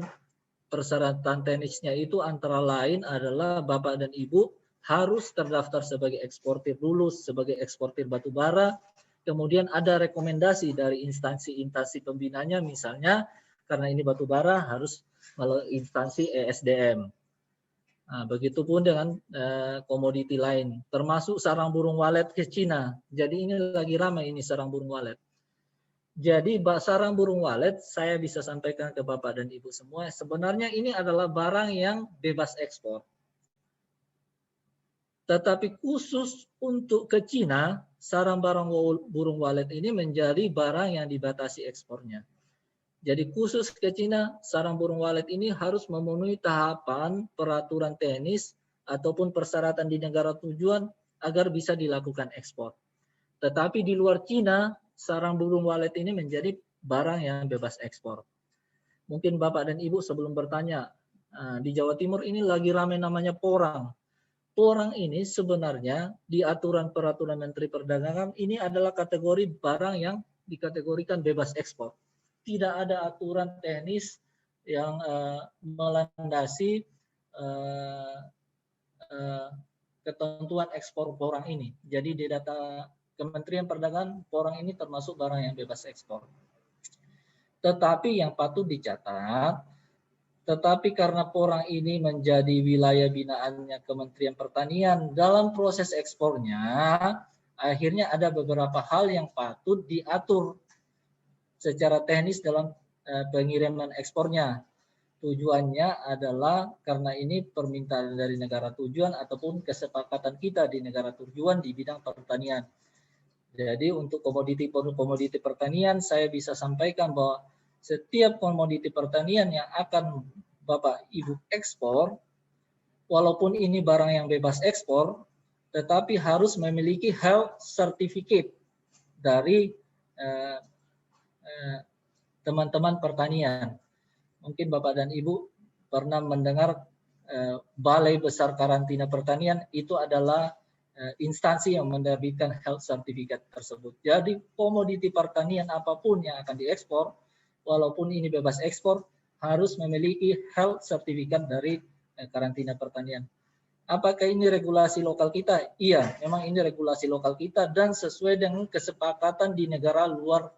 [SPEAKER 1] persyaratan teknisnya itu antara lain adalah Bapak dan Ibu harus terdaftar sebagai eksportir dulu, sebagai eksportir batu bara. Kemudian ada rekomendasi dari instansi-instansi pembinanya, misalnya karena ini batu bara harus melalui instansi ESDM. Nah, begitupun dengan komoditi lain, termasuk sarang burung walet ke Cina. Jadi ini lagi ramai ini sarang burung walet. Jadi sarang burung walet saya bisa sampaikan ke Bapak dan Ibu semua, sebenarnya ini adalah barang yang bebas ekspor. Tetapi khusus untuk ke Cina, sarang burung walet ini menjadi barang yang dibatasi ekspornya. Jadi khusus ke Cina, sarang burung walet ini harus memenuhi tahapan peraturan teknis ataupun persyaratan di negara tujuan agar bisa dilakukan ekspor. Tetapi di luar Cina, sarang burung walet ini menjadi barang yang bebas ekspor. Mungkin Bapak dan Ibu sebelum bertanya, di Jawa Timur ini lagi ramai namanya porang. Porang ini sebenarnya di aturan peraturan Menteri Perdagangan ini adalah kategori barang yang dikategorikan bebas ekspor. Tidak ada aturan teknis yang melandasi ketentuan ekspor porang ini. Jadi di data Kementerian Perdagangan, porang ini termasuk barang yang bebas ekspor. Tetapi yang patut dicatat, karena porang ini menjadi wilayah binaannya Kementerian Pertanian, dalam proses ekspornya, akhirnya ada beberapa hal yang patut diatur secara teknis dalam pengiriman ekspornya. Tujuannya adalah karena ini permintaan dari negara tujuan ataupun kesepakatan kita di negara tujuan di bidang pertanian. Jadi untuk komoditi pertanian saya bisa sampaikan bahwa setiap komoditi pertanian yang akan Bapak Ibu ekspor, walaupun ini barang yang bebas ekspor, tetapi harus memiliki health certificate dari teman-teman pertanian. Mungkin Bapak dan Ibu pernah mendengar Balai Besar Karantina Pertanian, itu adalah instansi yang menerbitkan health certificate tersebut. Jadi komoditi pertanian apapun yang akan diekspor, walaupun ini bebas ekspor, harus memiliki health certificate dari karantina pertanian. Apakah ini regulasi lokal kita? Iya, memang ini regulasi lokal kita dan sesuai dengan kesepakatan di negara luar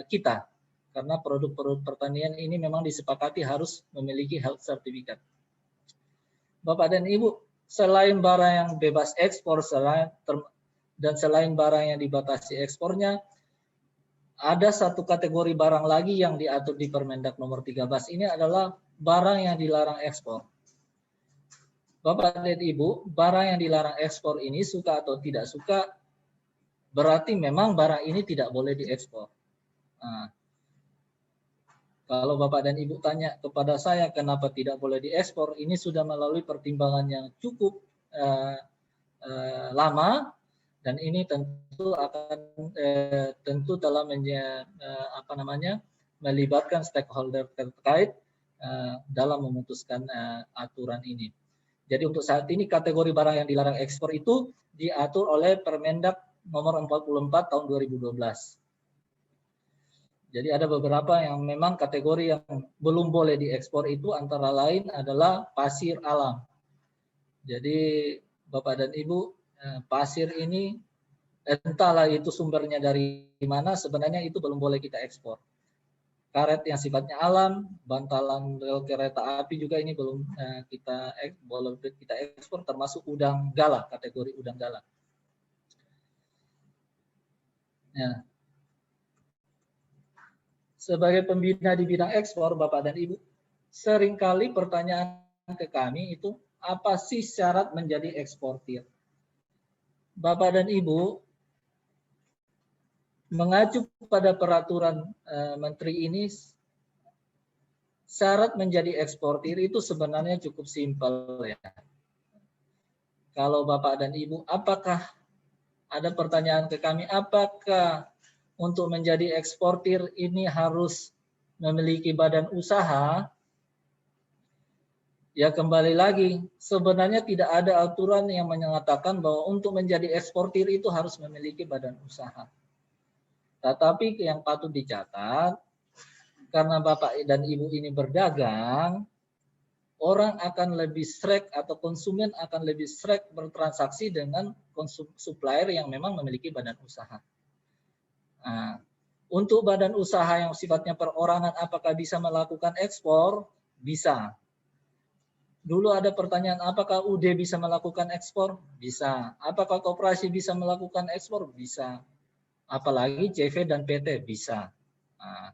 [SPEAKER 1] kita. Karena produk-produk pertanian ini memang disepakati harus memiliki health certificate. Bapak dan Ibu, selain barang yang bebas ekspor dan selain barang yang dibatasi ekspornya, ada satu kategori barang lagi yang diatur di Permendak nomor 13. Ini adalah barang yang dilarang ekspor. Bapak dan Ibu, barang yang dilarang ekspor ini suka atau tidak suka, berarti memang barang ini tidak boleh diekspor. Nah, kalau Bapak dan Ibu tanya kepada saya kenapa tidak boleh diekspor, ini sudah melalui pertimbangan yang cukup lama dan ini tentu akan tentu telah melibatkan stakeholder terkait dalam memutuskan aturan ini. Jadi untuk saat ini kategori barang yang dilarang ekspor itu diatur oleh Permendak nomor 44 tahun 2012. Jadi ada beberapa yang memang kategori yang belum boleh diekspor itu antara lain adalah pasir alam. Jadi Bapak dan Ibu, pasir ini entahlah itu sumbernya dari mana, sebenarnya itu belum boleh kita ekspor. Karet yang sifatnya alam, bantalan rel kereta api juga ini belum boleh kita ekspor, termasuk udang galah, kategori udang galah. Ya. Sebagai pembina di bidang ekspor, Bapak dan Ibu, seringkali pertanyaan ke kami itu, apa sih syarat menjadi eksportir? Bapak dan Ibu, mengacu pada peraturan Menteri ini, syarat menjadi eksportir itu sebenarnya cukup simpel ya. Kalau Bapak dan Ibu, apakah ada pertanyaan ke kami, apakah untuk menjadi eksportir ini harus memiliki badan usaha? Ya kembali lagi, sebenarnya tidak ada aturan yang menyatakan bahwa untuk menjadi eksportir itu harus memiliki badan usaha. Tetapi yang patut dicatat, karena Bapak dan Ibu ini berdagang, orang akan lebih sreg atau konsumen akan lebih sreg bertransaksi dengan supplier yang memang memiliki badan usaha. Nah, untuk badan usaha yang sifatnya perorangan apakah bisa melakukan ekspor? Bisa. Dulu ada pertanyaan, apakah UD bisa melakukan ekspor? Bisa. Apakah koperasi bisa melakukan ekspor? Bisa. Apalagi CV dan PT bisa. Nah,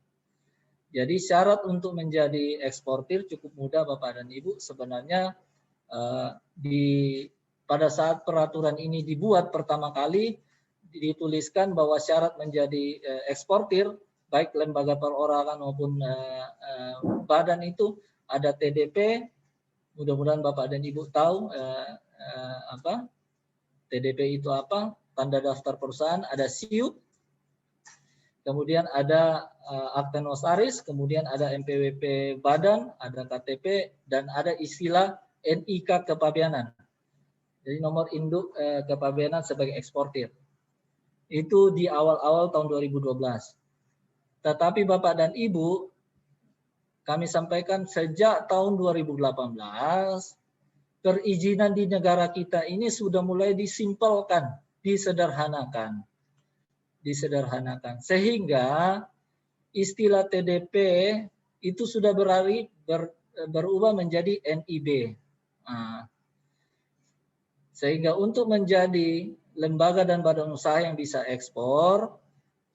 [SPEAKER 1] jadi syarat untuk menjadi eksportir cukup mudah Bapak dan Ibu. Sebenarnya pada saat peraturan ini dibuat pertama kali, dituliskan bahwa syarat menjadi eksportir, baik lembaga perorangan maupun badan itu ada TDP. Mudah-mudahan Bapak dan Ibu tahu TDP itu apa, tanda daftar perusahaan, ada SIUP, kemudian ada akte notaris, kemudian ada MPWP badan, ada KTP, dan ada istilah NIK kepabeanan. Jadi nomor induk kepabeanan sebagai eksportir. Itu di awal-awal tahun 2012. Tetapi Bapak dan Ibu, kami sampaikan sejak tahun 2018, perizinan di negara kita ini sudah mulai disimpelkan, disederhanakan. Sehingga istilah TDP itu sudah berubah menjadi NIB. Nah, sehingga untuk menjadi lembaga dan badan usaha yang bisa ekspor,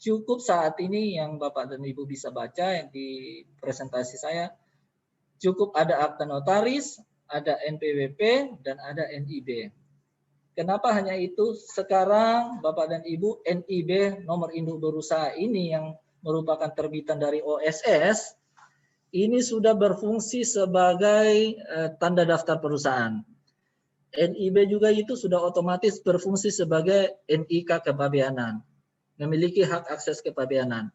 [SPEAKER 1] cukup saat ini yang Bapak dan Ibu bisa baca yang di presentasi saya, Cukup ada akta notaris, ada NPWP, dan ada NIB. Kenapa hanya itu? Sekarang Bapak dan Ibu, NIB nomor induk berusaha ini yang merupakan terbitan dari OSS, ini sudah berfungsi sebagai tanda daftar perusahaan. NIB juga itu sudah otomatis berfungsi sebagai NIK kepabeanan, memiliki hak akses kepabeanan.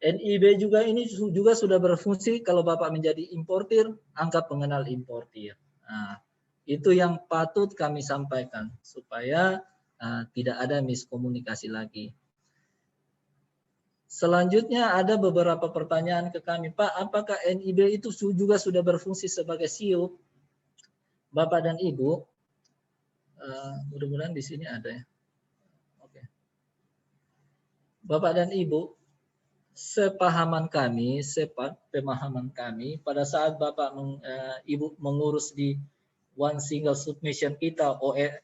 [SPEAKER 1] NIB juga ini juga sudah berfungsi kalau Bapak menjadi importir, angka pengenal importir. Nah, itu yang patut kami sampaikan supaya tidak ada miskomunikasi lagi. Selanjutnya ada beberapa pertanyaan ke kami, Pak, apakah NIB itu juga sudah berfungsi sebagai SIUP? Bapak dan Ibu, mudah-mudahan di sini ada ya. Oke. Bapak dan Ibu, sepemahaman kami pada saat Bapak Ibu mengurus di One Single Submission kita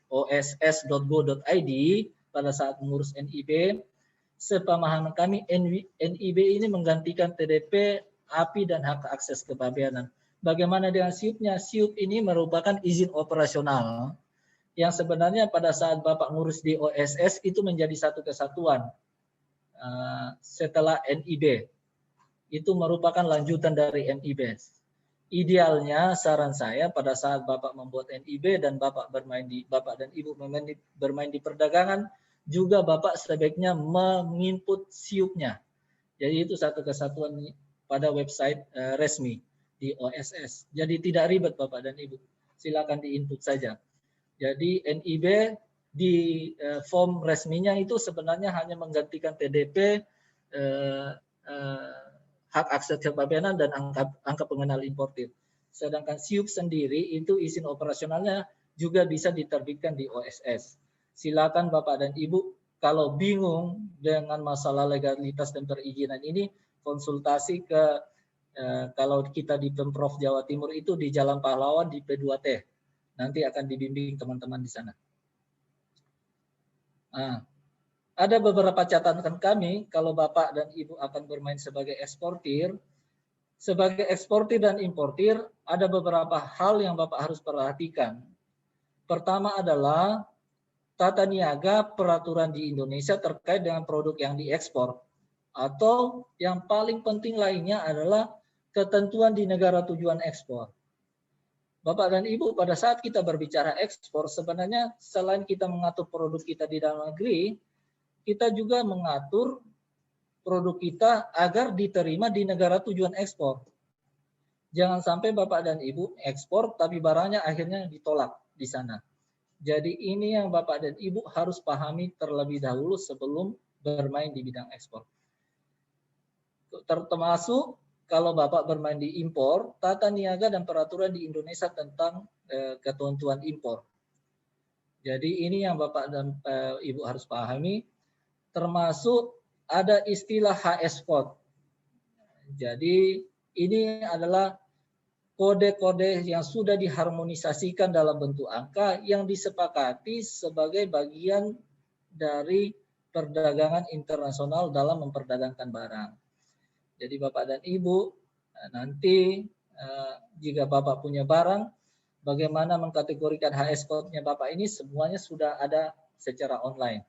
[SPEAKER 1] oss.go.id pada saat mengurus NIB, sepemahaman kami NIB ini menggantikan TDP, API dan hak akses kepabeanan. Bagaimana dengan SIUP-nya? SIUP ini merupakan izin operasional yang sebenarnya pada saat Bapak ngurus di OSS itu menjadi satu kesatuan. Setelah NIB itu merupakan lanjutan dari NIB. Idealnya saran saya pada saat Bapak membuat NIB dan Bapak dan Ibu bermain di perdagangan, juga Bapak sebaiknya menginput SIUP-nya. Jadi itu satu kesatuan pada website resmi di OSS. Jadi tidak ribet Bapak dan Ibu. Silakan diinput saja. Jadi NIB di form resminya itu sebenarnya hanya menggantikan TDP, hak akses kepabeanan dan angka pengenal importir. Sedangkan SIUP sendiri itu izin operasionalnya juga bisa diterbitkan di OSS. Silakan Bapak dan Ibu kalau bingung dengan masalah legalitas dan perizinan ini, konsultasi ke kalau kita di Pemprov Jawa Timur itu di Jalan Pahlawan di P2T. Nanti akan dibimbing teman-teman di sana. Nah, ada beberapa catatan kami kalau Bapak dan Ibu akan bermain sebagai eksportir. Sebagai eksportir dan importir, ada beberapa hal yang Bapak harus perhatikan. Pertama adalah tata niaga peraturan di Indonesia terkait dengan produk yang diekspor. Atau yang paling penting lainnya adalah ketentuan di negara tujuan ekspor. Bapak dan Ibu, pada saat kita berbicara ekspor, sebenarnya selain kita mengatur produk kita di dalam negeri, kita juga mengatur produk kita agar diterima di negara tujuan ekspor. Jangan sampai Bapak dan Ibu ekspor, tapi barangnya akhirnya ditolak di sana. Jadi ini yang Bapak dan Ibu harus pahami terlebih dahulu sebelum bermain di bidang ekspor. Termasuk kalau Bapak bermain di impor, tata niaga dan peraturan di Indonesia tentang ketentuan impor. Jadi ini yang Bapak dan Ibu harus pahami, termasuk ada istilah HS code. Jadi ini adalah kode-kode yang sudah diharmonisasikan dalam bentuk angka yang disepakati sebagai bagian dari perdagangan internasional dalam memperdagangkan barang. Jadi Bapak dan Ibu, nanti jika Bapak punya barang, bagaimana mengkategorikan HS code-nya Bapak ini semuanya sudah ada secara online.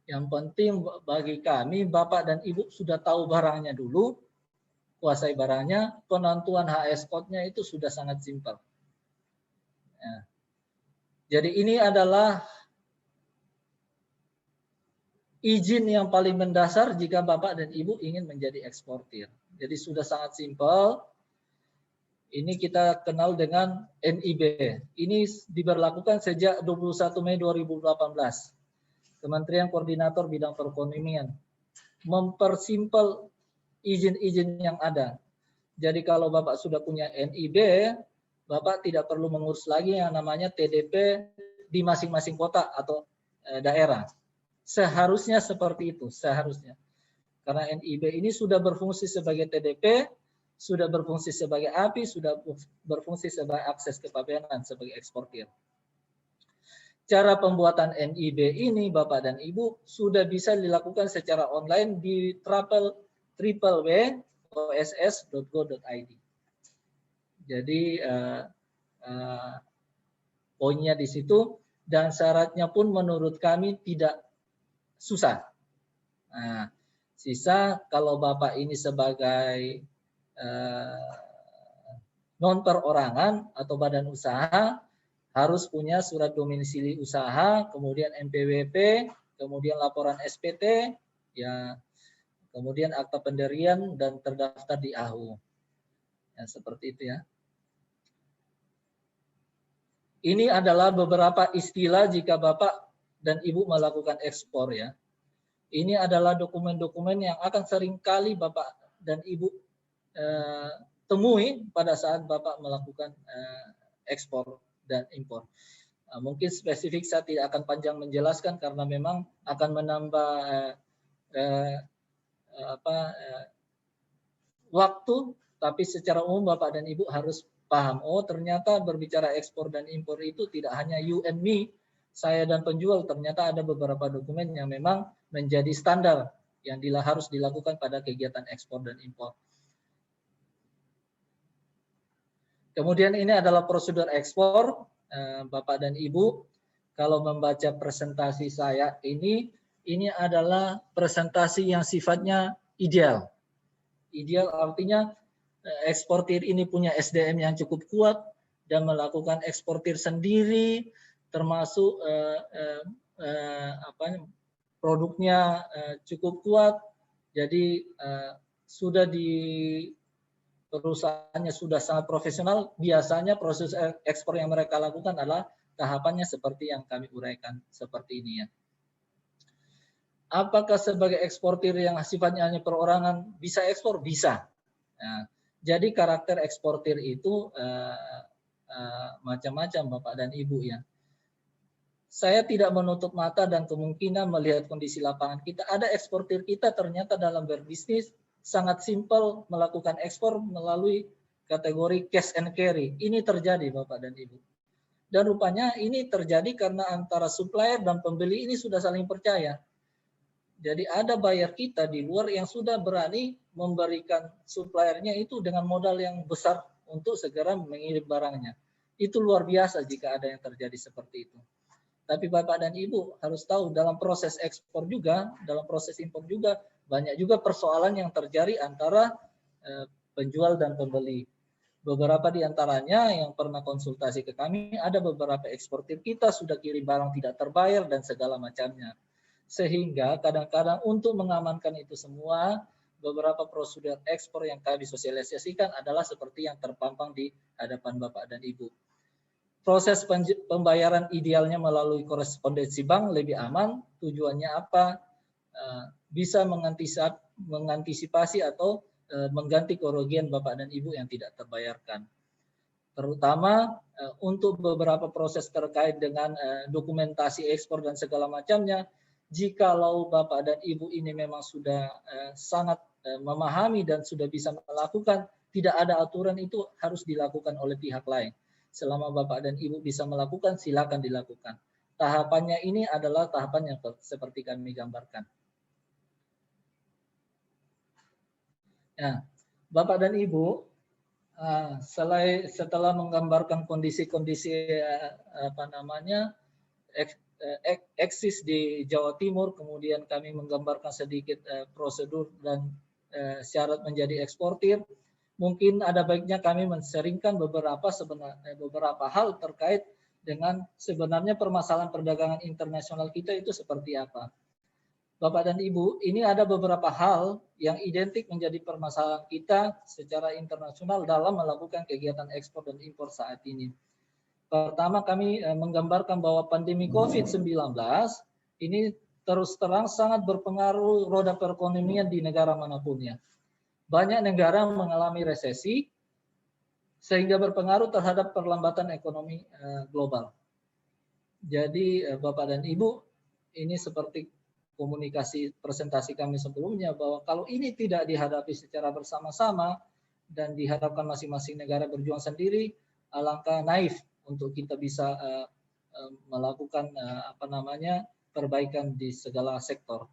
[SPEAKER 1] Yang penting bagi kami, Bapak dan Ibu sudah tahu barangnya dulu, kuasai barangnya, penentuan HS code-nya itu sudah sangat simpel. Ya. Jadi ini adalah izin yang paling mendasar jika Bapak dan Ibu ingin menjadi eksportir. Jadi sudah sangat simpel. Ini kita kenal dengan NIB. Ini diberlakukan sejak 21 Mei 2018. Kementerian Koordinator Bidang Perekonomian mempersimpel izin-izin yang ada. Jadi kalau Bapak sudah punya NIB, Bapak tidak perlu mengurus lagi yang namanya TDP di masing-masing kota atau daerah. Seharusnya seperti itu, seharusnya. Karena NIB ini sudah berfungsi sebagai TDP, sudah berfungsi sebagai API, sudah berfungsi sebagai akses kepabeanan sebagai eksportir. Cara pembuatan NIB ini Bapak dan Ibu sudah bisa dilakukan secara online di www oss.go.id. Jadi poinnya di situ, dan syaratnya pun menurut kami tidak susah. Nah, sisa kalau Bapak ini sebagai non perorangan atau badan usaha harus punya surat domisili usaha, kemudian NPWP, kemudian laporan SPT, ya, kemudian akta pendirian dan terdaftar di AHU. Ya, seperti itu ya. Ini adalah beberapa istilah jika Bapak dan Ibu melakukan ekspor ya. Ini adalah dokumen-dokumen yang akan seringkali Bapak dan Ibu temui pada saat Bapak melakukan ekspor dan impor. Mungkin spesifik saya tidak akan panjang menjelaskan karena memang akan menambah waktu, tapi secara umum Bapak dan Ibu harus paham, oh ternyata berbicara ekspor dan impor itu tidak hanya you and me, saya dan penjual, ternyata ada beberapa dokumen yang memang menjadi standar yang harus dilakukan pada kegiatan ekspor dan impor. Kemudian ini adalah prosedur ekspor, Bapak dan Ibu. Kalau membaca presentasi saya ini adalah presentasi yang sifatnya ideal. Ideal artinya eksportir ini punya SDM yang cukup kuat dan melakukan eksportir sendiri, termasuk produknya cukup kuat. Jadi sudah di perusahaannya sudah sangat profesional. Biasanya proses ekspor yang mereka lakukan adalah tahapannya seperti yang kami uraikan seperti ini ya. Apakah sebagai eksportir yang sifatnya hanya perorangan bisa ekspor? Bisa. Nah, jadi karakter eksportir itu macam-macam Bapak dan Ibu ya. Saya tidak menutup mata dan kemungkinan melihat kondisi lapangan kita. Ada eksportir kita ternyata dalam berbisnis sangat simpel melakukan ekspor melalui kategori cash and carry. Ini terjadi Bapak dan Ibu. Dan rupanya ini terjadi karena antara supplier dan pembeli ini sudah saling percaya. Jadi ada buyer kita di luar yang sudah berani memberikan suppliernya itu dengan modal yang besar untuk segera mengirim barangnya. Itu luar biasa jika ada yang terjadi seperti itu. Tapi Bapak dan Ibu harus tahu dalam proses ekspor juga, dalam proses impor juga, banyak juga persoalan yang terjadi antara penjual dan pembeli. Beberapa di antaranya yang pernah konsultasi ke kami, ada beberapa eksportir kita sudah kirim barang tidak terbayar dan segala macamnya. Sehingga kadang-kadang untuk mengamankan itu semua, beberapa prosedur ekspor yang kami sosialisasikan adalah seperti yang terpampang di hadapan Bapak dan Ibu. Proses pembayaran idealnya melalui korespondensi bank lebih aman. Tujuannya apa? Bisa mengantisipasi atau mengganti kerugian Bapak dan Ibu yang tidak terbayarkan. Terutama untuk beberapa proses terkait dengan dokumentasi ekspor dan segala macamnya, jikalau Bapak dan Ibu ini memang sudah sangat memahami dan sudah bisa melakukan, tidak ada aturan itu harus dilakukan oleh pihak lain. Selama Bapak dan Ibu bisa melakukan, silakan dilakukan. Tahapannya ini adalah tahapan yang seperti kami gambarkan. Nah, Bapak dan Ibu, setelah menggambarkan kondisi-kondisi eksis di Jawa Timur, kemudian kami menggambarkan sedikit prosedur dan syarat menjadi eksportir. Mungkin ada baiknya kami menseringkan beberapa hal terkait dengan sebenarnya permasalahan perdagangan internasional kita itu seperti apa. Bapak dan Ibu, ini ada beberapa hal yang identik menjadi permasalahan kita secara internasional dalam melakukan kegiatan ekspor dan impor saat ini. Pertama, kami menggambarkan bahwa pandemi COVID-19 ini terus terang sangat berpengaruh roda perekonomian di negara manapun ya. Banyak negara mengalami resesi sehingga berpengaruh terhadap perlambatan ekonomi global. Jadi Bapak dan Ibu, ini seperti komunikasi presentasi kami sebelumnya bahwa kalau ini tidak dihadapi secara bersama-sama dan diharapkan masing-masing negara berjuang sendiri, alangkah naif untuk kita bisa melakukan perbaikan di segala sektor.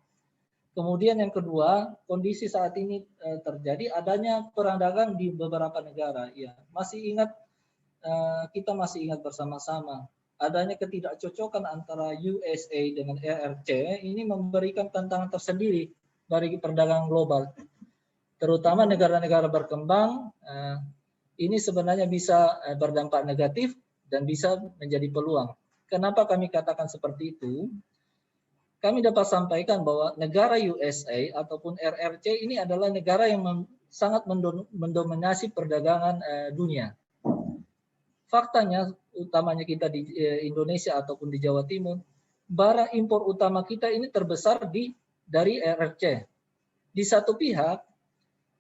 [SPEAKER 1] Kemudian yang kedua, kondisi saat ini terjadi adanya perang dagang di beberapa negara. Ya, kita masih ingat bersama-sama adanya ketidakcocokan antara USA dengan RRC ini memberikan tantangan tersendiri bagi perdagangan global. Terutama negara-negara berkembang, ini sebenarnya bisa berdampak negatif dan bisa menjadi peluang. Kenapa kami katakan seperti itu? Kami dapat sampaikan bahwa negara USA ataupun RRC ini adalah negara yang sangat mendominasi perdagangan dunia. Faktanya, utamanya kita di Indonesia ataupun di Jawa Timur, barang impor utama kita ini terbesar dari RRC. Di satu pihak,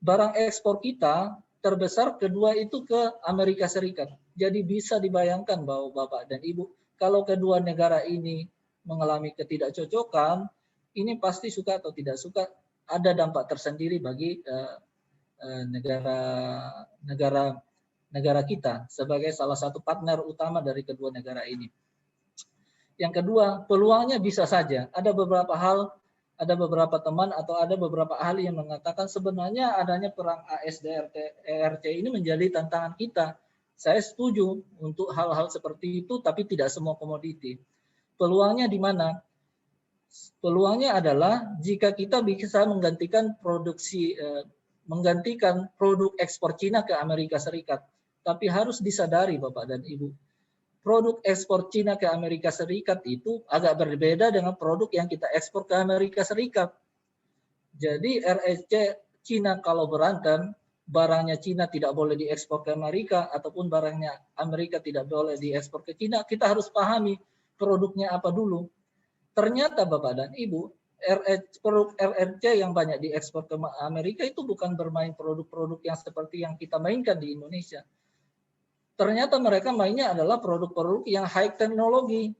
[SPEAKER 1] barang ekspor kita terbesar kedua itu ke Amerika Serikat. Jadi bisa dibayangkan bahwa Bapak dan Ibu, kalau kedua negara ini mengalami ketidakcocokan, ini pasti suka atau tidak suka ada dampak tersendiri bagi negara kita sebagai salah satu partner utama dari kedua negara ini. Yang kedua, peluangnya bisa saja. Ada beberapa teman atau ada beberapa ahli yang mengatakan sebenarnya adanya perang AS-ERC ini menjadi tantangan kita. Saya setuju untuk hal-hal seperti itu, tapi tidak semua komoditi. Peluangnya di mana? Peluangnya adalah jika kita bisa menggantikan produk ekspor Cina ke Amerika Serikat. Tapi harus disadari Bapak dan Ibu, produk ekspor Cina ke Amerika Serikat itu agak berbeda dengan produk yang kita ekspor ke Amerika Serikat. Jadi RRC Cina kalau berantem, barangnya Cina tidak boleh diekspor ke Amerika ataupun barangnya Amerika tidak boleh diekspor ke Cina, kita harus pahami produknya apa dulu. Ternyata Bapak dan Ibu, produk RRC yang banyak diekspor ke Amerika itu bukan bermain produk-produk yang seperti yang kita mainkan di Indonesia. Ternyata mereka mainnya adalah produk-produk yang high teknologi.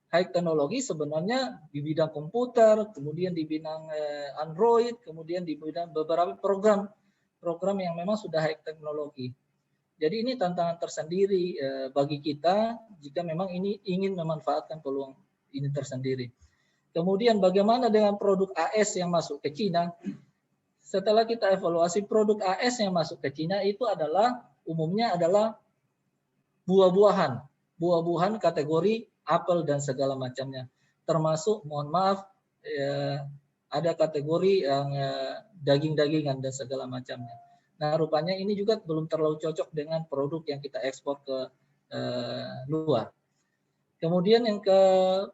[SPEAKER 1] High teknologi sebenarnya di bidang komputer, kemudian di bidang Android, kemudian di bidang beberapa program yang memang sudah high teknologi. Jadi ini tantangan tersendiri bagi kita jika memang ini ingin memanfaatkan peluang ini tersendiri. Kemudian bagaimana dengan produk AS yang masuk ke Cina? Setelah kita evaluasi produk AS yang masuk ke Cina itu umumnya adalah buah-buahan kategori apel dan segala macamnya. Termasuk mohon maaf ada kategori yang daging-dagingan dan segala macamnya. Nah, rupanya ini juga belum terlalu cocok dengan produk yang kita ekspor ke luar. Kemudian yang ke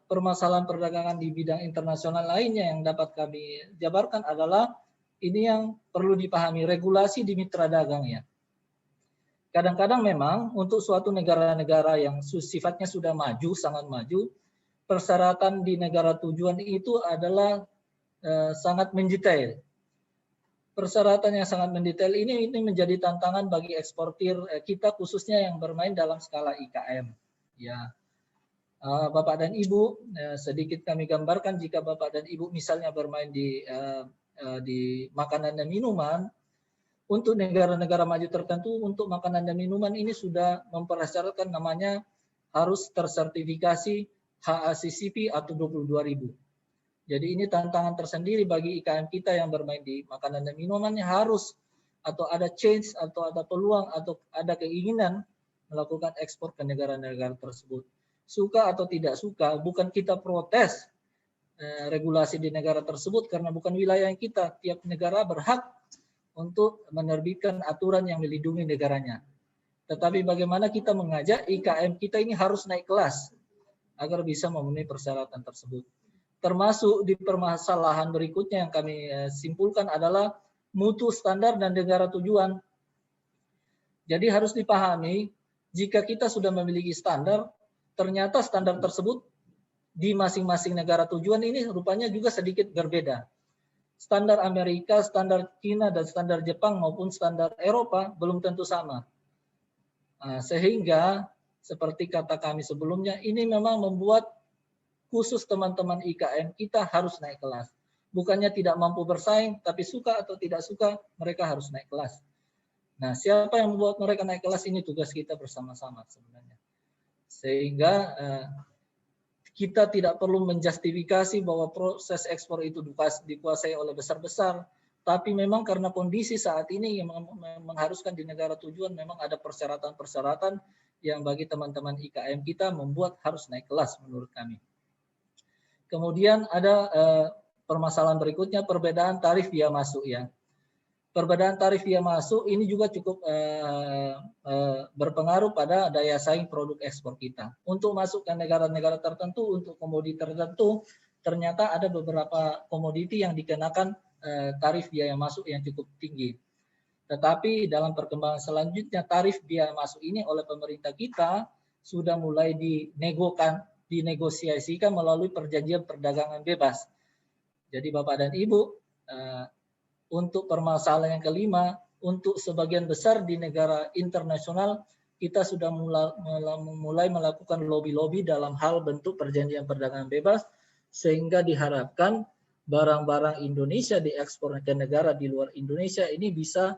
[SPEAKER 1] permasalahan perdagangan di bidang internasional lainnya yang dapat kami jabarkan adalah ini yang perlu dipahami, regulasi di mitra dagang ya. Kadang-kadang memang untuk suatu negara-negara yang sifatnya sudah maju, sangat maju, persyaratan di negara tujuan itu adalah sangat mendetail. Persyaratan yang sangat mendetail ini menjadi tantangan bagi eksportir kita khususnya yang bermain dalam skala IKM. Ya, Bapak dan Ibu, sedikit kami gambarkan jika Bapak dan Ibu misalnya bermain di makanan dan minuman, untuk negara-negara maju tertentu untuk makanan dan minuman ini sudah mempersyaratkan namanya harus tersertifikasi HACCP atau 22.000. Jadi ini tantangan tersendiri bagi IKM kita yang bermain di makanan dan minumannya harus atau ada change atau ada peluang atau ada keinginan melakukan ekspor ke negara-negara tersebut. Suka atau tidak suka, bukan kita protes regulasi di negara tersebut karena bukan wilayah yang kita. Tiap negara berhak untuk menerbitkan aturan yang melindungi negaranya. Tetapi bagaimana kita mengajak IKM kita ini harus naik kelas agar bisa memenuhi persyaratan tersebut. Termasuk di permasalahan berikutnya yang kami simpulkan adalah mutu standar dan negara tujuan. Jadi harus dipahami jika kita sudah memiliki standar, ternyata standar tersebut di masing-masing negara tujuan ini rupanya juga sedikit berbeda. Standar Amerika, standar Cina, dan standar Jepang maupun standar Eropa belum tentu sama. Sehingga seperti kata kami sebelumnya, ini memang membuat khusus teman-teman IKM kita harus naik kelas. Bukannya tidak mampu bersaing, tapi suka atau tidak suka, mereka harus naik kelas. Nah, siapa yang membuat mereka naik kelas ini tugas kita bersama-sama sebenarnya. Sehingga Kita tidak perlu menjustifikasi bahwa proses ekspor itu dikuasai oleh besar-besar, tapi memang karena kondisi saat ini yang mengharuskan di negara tujuan memang ada persyaratan-persyaratan yang bagi teman-teman IKM kita membuat harus naik kelas menurut kami. Kemudian ada permasalahan berikutnya, perbedaan tarif biaya masuk ya. Perbedaan tarif biaya masuk ini juga cukup berpengaruh pada daya saing produk ekspor kita. Untuk masuk ke negara-negara tertentu, untuk komoditi tertentu, ternyata ada beberapa komoditi yang dikenakan tarif biaya masuk yang cukup tinggi. Tetapi dalam perkembangan selanjutnya, tarif biaya masuk ini oleh pemerintah kita sudah mulai dinegosiasikan melalui perjanjian perdagangan bebas. Jadi Bapak dan Ibu, untuk permasalahan yang kelima, untuk sebagian besar di negara internasional, kita sudah mulai melakukan lobby-lobby dalam hal bentuk perjanjian perdagangan bebas, sehingga diharapkan barang-barang Indonesia diekspor ke negara di luar Indonesia ini bisa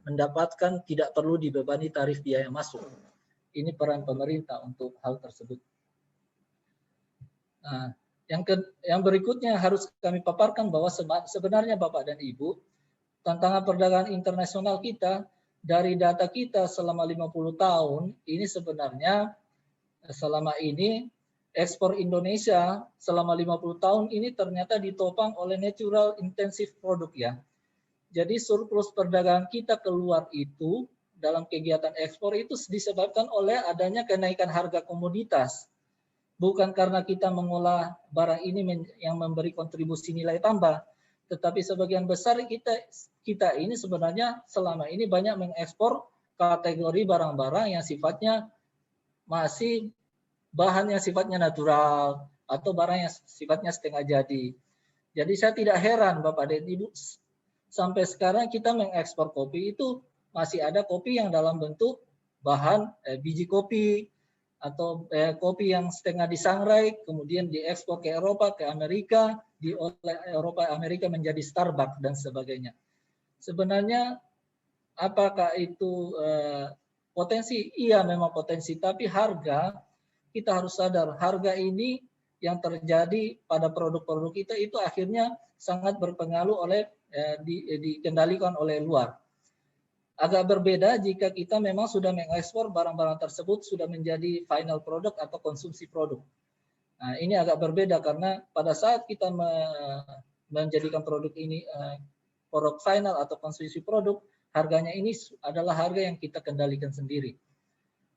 [SPEAKER 1] mendapatkan tidak perlu dibebani tarif biaya masuk. Ini peran pemerintah untuk hal tersebut. Nah, yang berikutnya harus kami paparkan bahwa sebenarnya Bapak dan Ibu, tantangan perdagangan internasional kita dari data kita selama 50 tahun ini sebenarnya selama ini ekspor Indonesia selama 50 tahun ini ternyata ditopang oleh natural intensive product ya. Jadi surplus perdagangan kita keluar itu dalam kegiatan ekspor itu disebabkan oleh adanya kenaikan harga komoditas. Bukan karena kita mengolah barang ini yang memberi kontribusi nilai tambah, tetapi sebagian besar kita ini sebenarnya selama ini banyak mengekspor kategori barang-barang yang sifatnya masih bahan yang sifatnya natural atau barang yang sifatnya setengah jadi. Jadi saya tidak heran Bapak dan Ibu, sampai sekarang kita mengekspor kopi itu masih ada kopi yang dalam bentuk bahan biji kopi, atau kopi yang setengah disangrai, kemudian diekspor ke Eropa, ke Amerika, oleh Eropa, Amerika menjadi Starbucks dan sebagainya. Sebenarnya apakah itu potensi? Iya memang potensi, tapi harga, kita harus sadar harga ini yang terjadi pada produk-produk kita itu akhirnya sangat berpengaruh oleh dikendalikan oleh luar. Agak berbeda jika kita memang sudah mengekspor barang-barang tersebut sudah menjadi final product atau konsumsi produk. Nah, ini agak berbeda karena pada saat kita menjadikan produk ini produk final atau konsumsi produk, harganya ini adalah harga yang kita kendalikan sendiri.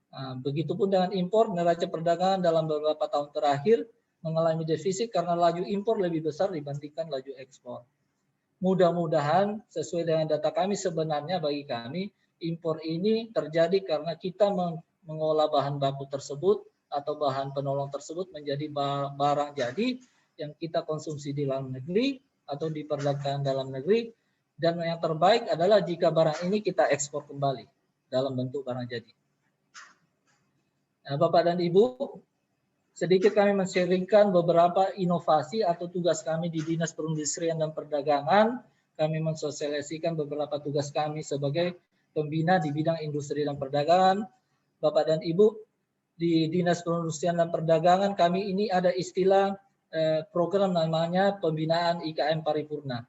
[SPEAKER 1] Nah, begitupun dengan impor, neraca perdagangan dalam beberapa tahun terakhir mengalami defisit karena laju impor lebih besar dibandingkan laju ekspor. Mudah-mudahan sesuai dengan data kami sebenarnya bagi kami impor ini terjadi karena kita mengolah bahan baku tersebut atau bahan penolong tersebut menjadi barang jadi yang kita konsumsi di dalam negeri atau diperdagangkan dalam negeri, dan yang terbaik adalah jika barang ini kita ekspor kembali dalam bentuk barang jadi. Nah, Bapak dan Ibu, sedikit kami men-sharingkan beberapa inovasi atau tugas kami di Dinas Perindustrian dan Perdagangan. Kami mensosialisasikan beberapa tugas kami sebagai pembina di bidang industri dan perdagangan. Bapak dan Ibu, di Dinas Perindustrian dan Perdagangan kami ini ada istilah program namanya pembinaan IKM paripurna.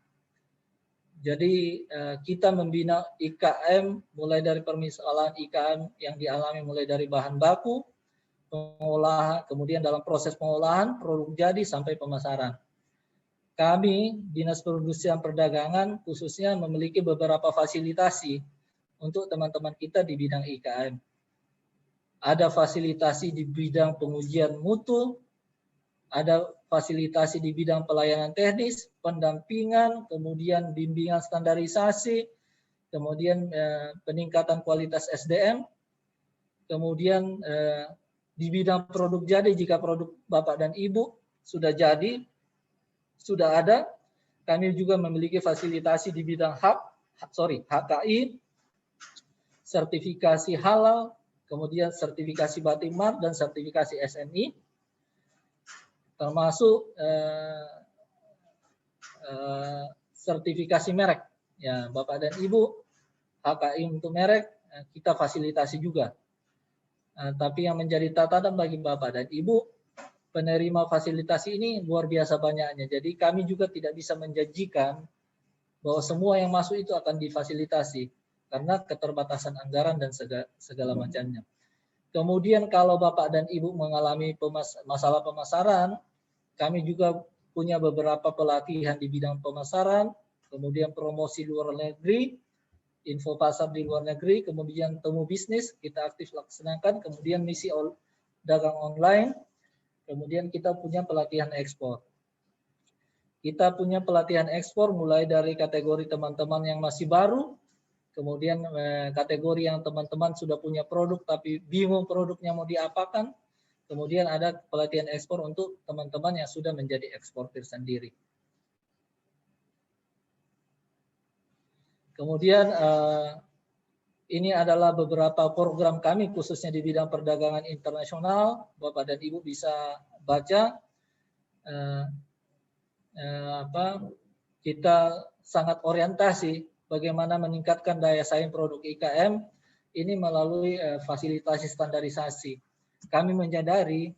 [SPEAKER 1] Jadi kita membina IKM mulai dari permasalahan IKM yang dialami mulai dari bahan baku, pengolahan, kemudian dalam proses pengolahan, produk jadi sampai pemasaran. Kami, Dinas Perindustrian Perdagangan, khususnya memiliki beberapa fasilitasi untuk teman-teman kita di bidang IKM. Ada fasilitasi di bidang pengujian mutu, ada fasilitasi di bidang pelayanan teknis, pendampingan, kemudian bimbingan standarisasi, kemudian peningkatan kualitas SDM, kemudian di bidang produk jadi, jika produk Bapak dan Ibu sudah jadi, sudah ada, kami juga memiliki fasilitasi di bidang HKI, sertifikasi halal, kemudian sertifikasi Batimar dan sertifikasi SNI, termasuk sertifikasi merek. Ya, Bapak dan Ibu, HKI untuk merek kita fasilitasi juga. Tapi yang menjadi catatan bagi Bapak dan Ibu, penerima fasilitas ini luar biasa banyaknya. Jadi kami juga tidak bisa menjanjikan bahwa semua yang masuk itu akan difasilitasi karena keterbatasan anggaran dan segala macamnya. Kemudian kalau Bapak dan Ibu mengalami masalah pemasaran, kami juga punya beberapa pelatihan di bidang pemasaran, kemudian promosi luar negeri, info pasar di luar negeri, kemudian temu bisnis kita aktif laksanakan, kemudian misi dagang online, kemudian kita punya pelatihan ekspor. Kita punya pelatihan ekspor mulai dari kategori teman-teman yang masih baru, kemudian kategori yang teman-teman sudah punya produk tapi bingung produknya mau diapakan. Kemudian ada pelatihan ekspor untuk teman-teman yang sudah menjadi eksportir sendiri. Kemudian ini adalah beberapa program kami khususnya di bidang perdagangan internasional. Bapak dan Ibu bisa baca. Kita sangat orientasi bagaimana meningkatkan daya saing produk IKM ini melalui fasilitasi standarisasi. Kami menyadari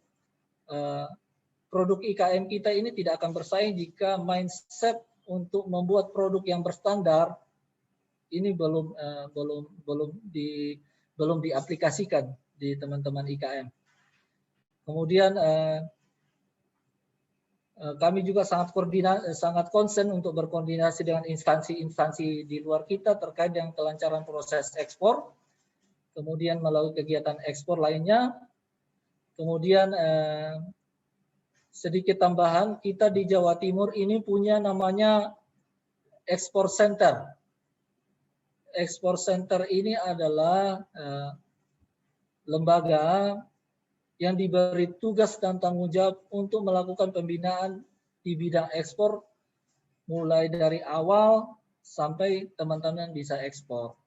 [SPEAKER 1] produk IKM kita ini tidak akan bersaing jika mindset untuk membuat produk yang berstandar ini belum diaplikasikan di teman-teman IKM. Kemudian kami juga sangat concern untuk berkoordinasi dengan instansi-instansi di luar kita terkait dengan kelancaran proses ekspor, kemudian melalui kegiatan ekspor lainnya. Kemudian sedikit tambahan, kita di Jawa Timur ini punya namanya Export Center. Export Center ini adalah lembaga yang diberi tugas dan tanggung jawab untuk melakukan pembinaan di bidang ekspor mulai dari awal sampai teman-teman bisa ekspor.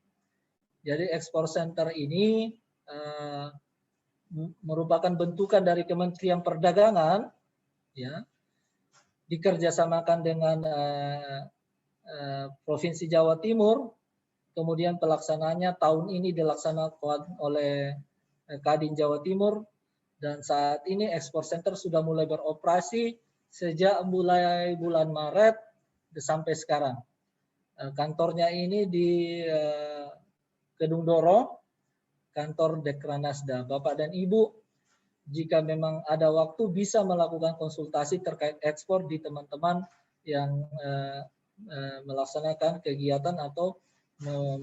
[SPEAKER 1] Jadi Export Center ini merupakan bentukan dari Kementerian Perdagangan, ya, dikerjasamakan dengan Provinsi Jawa Timur, kemudian pelaksananya tahun ini dilaksanakan oleh Kadin Jawa Timur. Dan saat ini Export Center sudah mulai beroperasi sejak mulai bulan Maret sampai sekarang. Kantornya ini di Kedung Doro, kantor Dekranasda. Bapak dan Ibu, jika memang ada waktu bisa melakukan konsultasi terkait ekspor di teman-teman yang melaksanakan kegiatan atau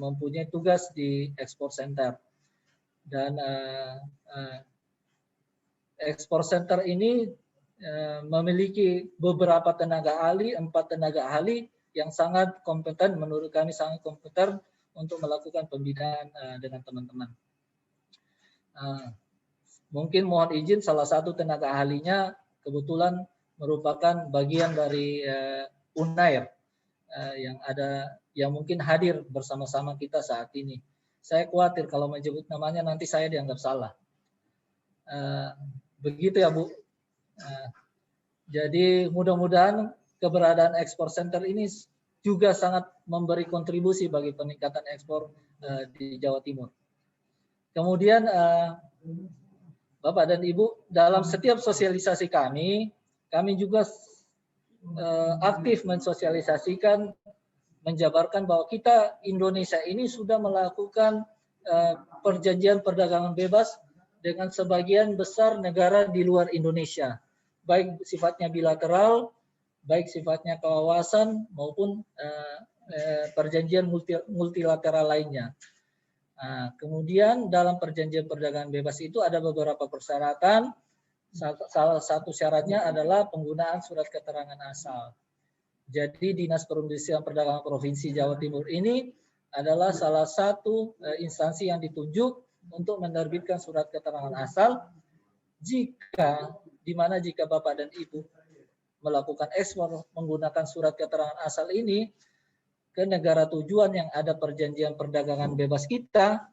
[SPEAKER 1] mempunyai tugas di Export Center. Dan Export Center ini memiliki beberapa tenaga ahli, 4 tenaga ahli yang sangat kompeten, menurut kami sangat kompeten untuk melakukan pembinaan dengan teman-teman. Mungkin mohon izin salah satu tenaga ahlinya kebetulan merupakan bagian dari Unair yang mungkin hadir bersama-sama kita saat ini. Saya khawatir kalau menyebut namanya nanti saya dianggap salah. Begitu ya Bu. Jadi mudah-mudahan keberadaan Export Center ini juga sangat memberi kontribusi bagi peningkatan ekspor di Jawa Timur. Kemudian Bapak dan Ibu, dalam setiap sosialisasi kami juga aktif mensosialisasikan, menjabarkan bahwa kita Indonesia ini sudah melakukan perjanjian perdagangan bebas dengan sebagian besar negara di luar Indonesia, baik sifatnya bilateral, baik sifatnya kawasan maupun perjanjian multilateral lainnya. Kemudian dalam perjanjian perdagangan bebas itu ada beberapa persyaratan. Salah satu syaratnya adalah penggunaan surat keterangan asal. Jadi Dinas Perindustrian Perdagangan Provinsi Jawa Timur ini adalah salah satu instansi yang ditunjuk untuk menerbitkan surat keterangan asal jika Bapak dan Ibu melakukan ekspor menggunakan surat keterangan asal ini ke negara tujuan yang ada perjanjian perdagangan bebas kita,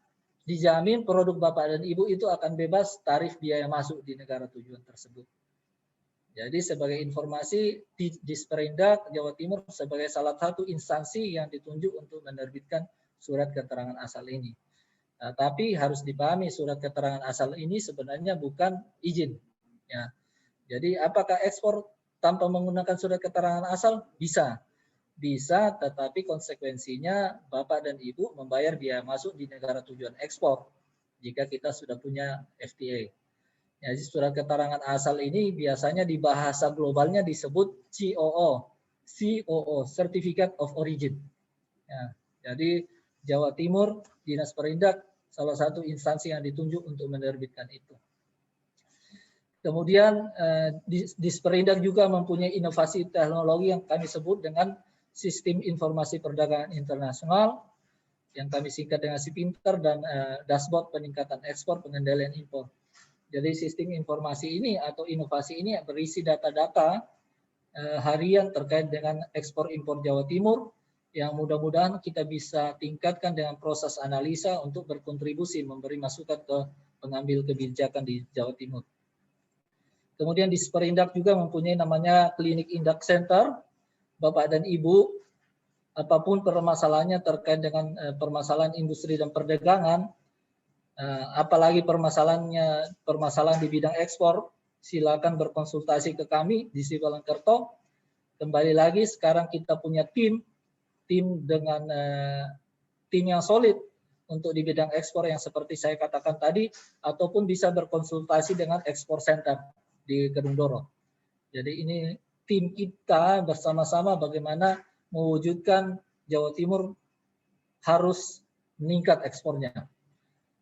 [SPEAKER 1] dijamin produk Bapak dan Ibu itu akan bebas tarif biaya masuk di negara tujuan tersebut. Jadi sebagai informasi, Disperindak Jawa Timur sebagai salah satu instansi yang ditunjuk untuk menerbitkan surat keterangan asal ini. Tapi harus dipahami surat keterangan asal ini sebenarnya bukan izin. Ya. Jadi apakah ekspor tanpa menggunakan surat keterangan asal? Bisa. Bisa, tetapi konsekuensinya Bapak dan Ibu membayar biaya masuk di negara tujuan ekspor jika kita sudah punya FTA. Jadi surat keterangan asal ini biasanya di bahasa globalnya disebut COO, Certificate of Origin. Ya, jadi Jawa Timur, Dinas Perindak, salah satu instansi yang ditunjuk untuk menerbitkan itu. Kemudian Disperindak juga mempunyai inovasi teknologi yang kami sebut dengan Sistem Informasi Perdagangan Internasional, yang kami singkat dengan SIPINTER, dan dashboard peningkatan ekspor pengendalian impor. Jadi sistem informasi ini atau inovasi ini berisi data-data harian terkait dengan ekspor impor Jawa Timur, yang mudah-mudahan kita bisa tingkatkan dengan proses analisa untuk berkontribusi memberi masukan ke pengambil kebijakan di Jawa Timur. Kemudian Disperindak juga mempunyai namanya Klinik Indak Center. Bapak dan Ibu, apapun permasalahannya terkait dengan permasalahan industri dan perdagangan, apalagi permasalahan di bidang ekspor, silakan berkonsultasi ke kami di Sibolangkerto. Kembali lagi sekarang kita punya tim dengan tim yang solid untuk di bidang ekspor yang seperti saya katakan tadi, ataupun bisa berkonsultasi dengan Export Center di Kedung Doro. Jadi ini tim kita bersama-sama bagaimana mewujudkan Jawa Timur harus meningkat ekspornya.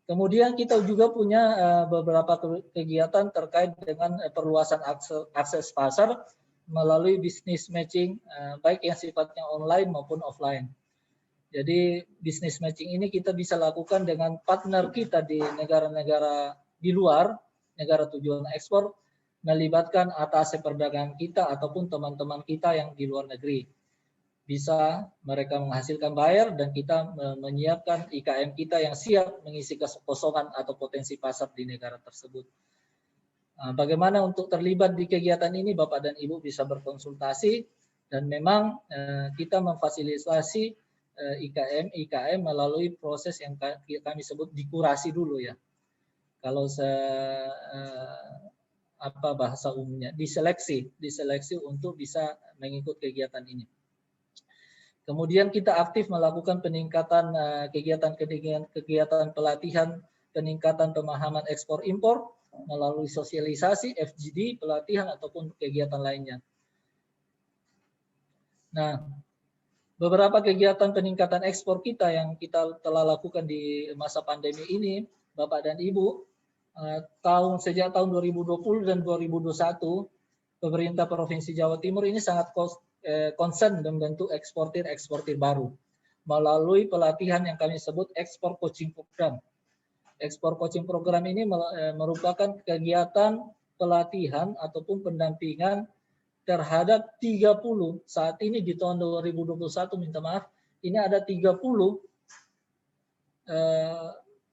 [SPEAKER 1] Kemudian kita juga punya beberapa kegiatan terkait dengan perluasan akses pasar melalui business matching, baik yang sifatnya online maupun offline. Jadi business matching ini kita bisa lakukan dengan partner kita di negara-negara di luar, negara tujuan ekspor, melibatkan atas perdagangan kita ataupun teman-teman kita yang di luar negeri. Bisa mereka menghasilkan bayar dan kita menyiapkan IKM kita yang siap mengisi kekosongan atau potensi pasar di negara tersebut. Bagaimana untuk terlibat di kegiatan ini, Bapak dan Ibu bisa berkonsultasi, dan memang kita memfasilitasi IKM melalui proses yang kami sebut dikurasi dulu ya. Kalau bahasa umumnya diseleksi untuk bisa mengikut kegiatan ini. Kemudian kita aktif melakukan peningkatan kegiatan pelatihan, peningkatan pemahaman ekspor impor melalui sosialisasi, FGD, pelatihan ataupun kegiatan lainnya. Nah, beberapa kegiatan peningkatan ekspor kita yang kita telah lakukan di masa pandemi ini, Bapak dan Ibu, sejak tahun 2020 dan 2021, pemerintah Provinsi Jawa Timur ini sangat concern membentuk eksportir baru melalui pelatihan yang kami sebut ekspor coaching program. Ekspor coaching program ini merupakan kegiatan pelatihan ataupun pendampingan terhadap 30, saat ini di tahun 2021, minta maaf, ini ada 30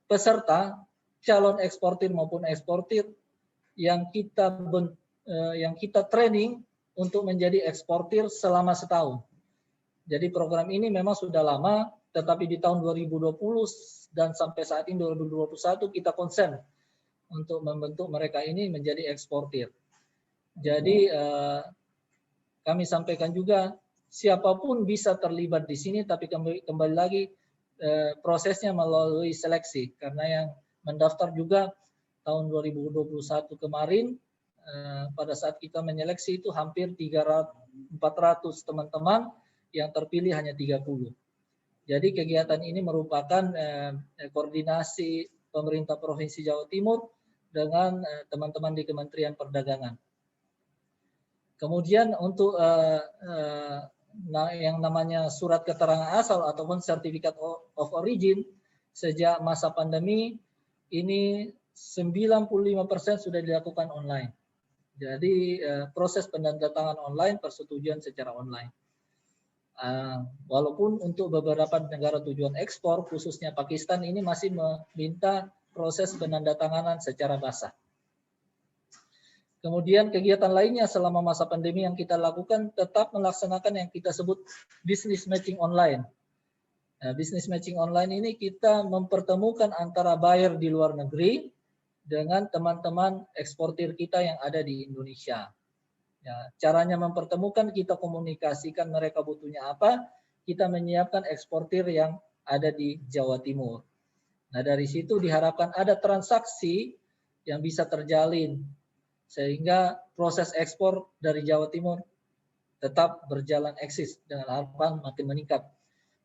[SPEAKER 1] peserta calon eksportir maupun eksportir yang kita training untuk menjadi eksportir selama setahun. Jadi program ini memang sudah lama, tetapi di tahun 2020 dan sampai saat ini 2021 kita konsen untuk membentuk mereka ini menjadi eksportir. Jadi kami sampaikan juga siapapun bisa terlibat di sini, tapi kembali lagi prosesnya melalui seleksi, karena yang mendaftar juga tahun 2021 kemarin pada saat kita menyeleksi itu hampir 400 teman-teman, yang terpilih hanya 30. Jadi kegiatan ini merupakan koordinasi pemerintah Provinsi Jawa Timur dengan teman-teman di Kementerian Perdagangan. Kemudian untuk yang namanya surat keterangan asal ataupun Certificate of Origin, sejak masa pandemi ini 95% sudah dilakukan online. Jadi proses penandatanganan online, persetujuan secara online. Walaupun untuk beberapa negara tujuan ekspor, khususnya Pakistan, ini masih meminta proses penandatanganan secara basah. Kemudian kegiatan lainnya selama masa pandemi yang kita lakukan tetap melaksanakan yang kita sebut business matching online. Business matching online ini kita mempertemukan antara buyer di luar negeri dengan teman-teman eksportir kita yang ada di Indonesia. Ya, caranya mempertemukan, kita komunikasikan mereka butuhnya apa, kita menyiapkan eksportir yang ada di Jawa Timur. Nah, dari situ diharapkan ada transaksi yang bisa terjalin sehingga proses ekspor dari Jawa Timur tetap berjalan eksis dengan harapan makin meningkat.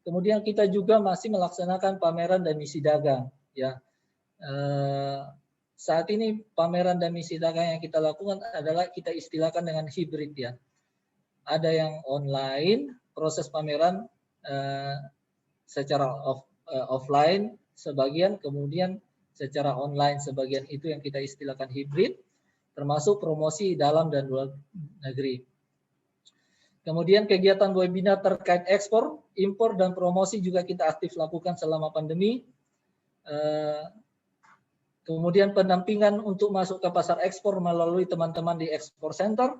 [SPEAKER 1] Kemudian kita juga masih melaksanakan pameran dan misi dagang. Ya, saat ini pameran dan misi dagang yang kita lakukan adalah kita istilahkan dengan hibrid ya. Ada yang online, proses pameran secara offline sebagian, kemudian secara online sebagian, itu yang kita istilahkan hibrid, termasuk promosi dalam dan luar negeri. Kemudian kegiatan webinar terkait ekspor, impor, dan promosi juga kita aktif lakukan selama pandemi. Kemudian pendampingan untuk masuk ke pasar ekspor melalui teman-teman di Export Center.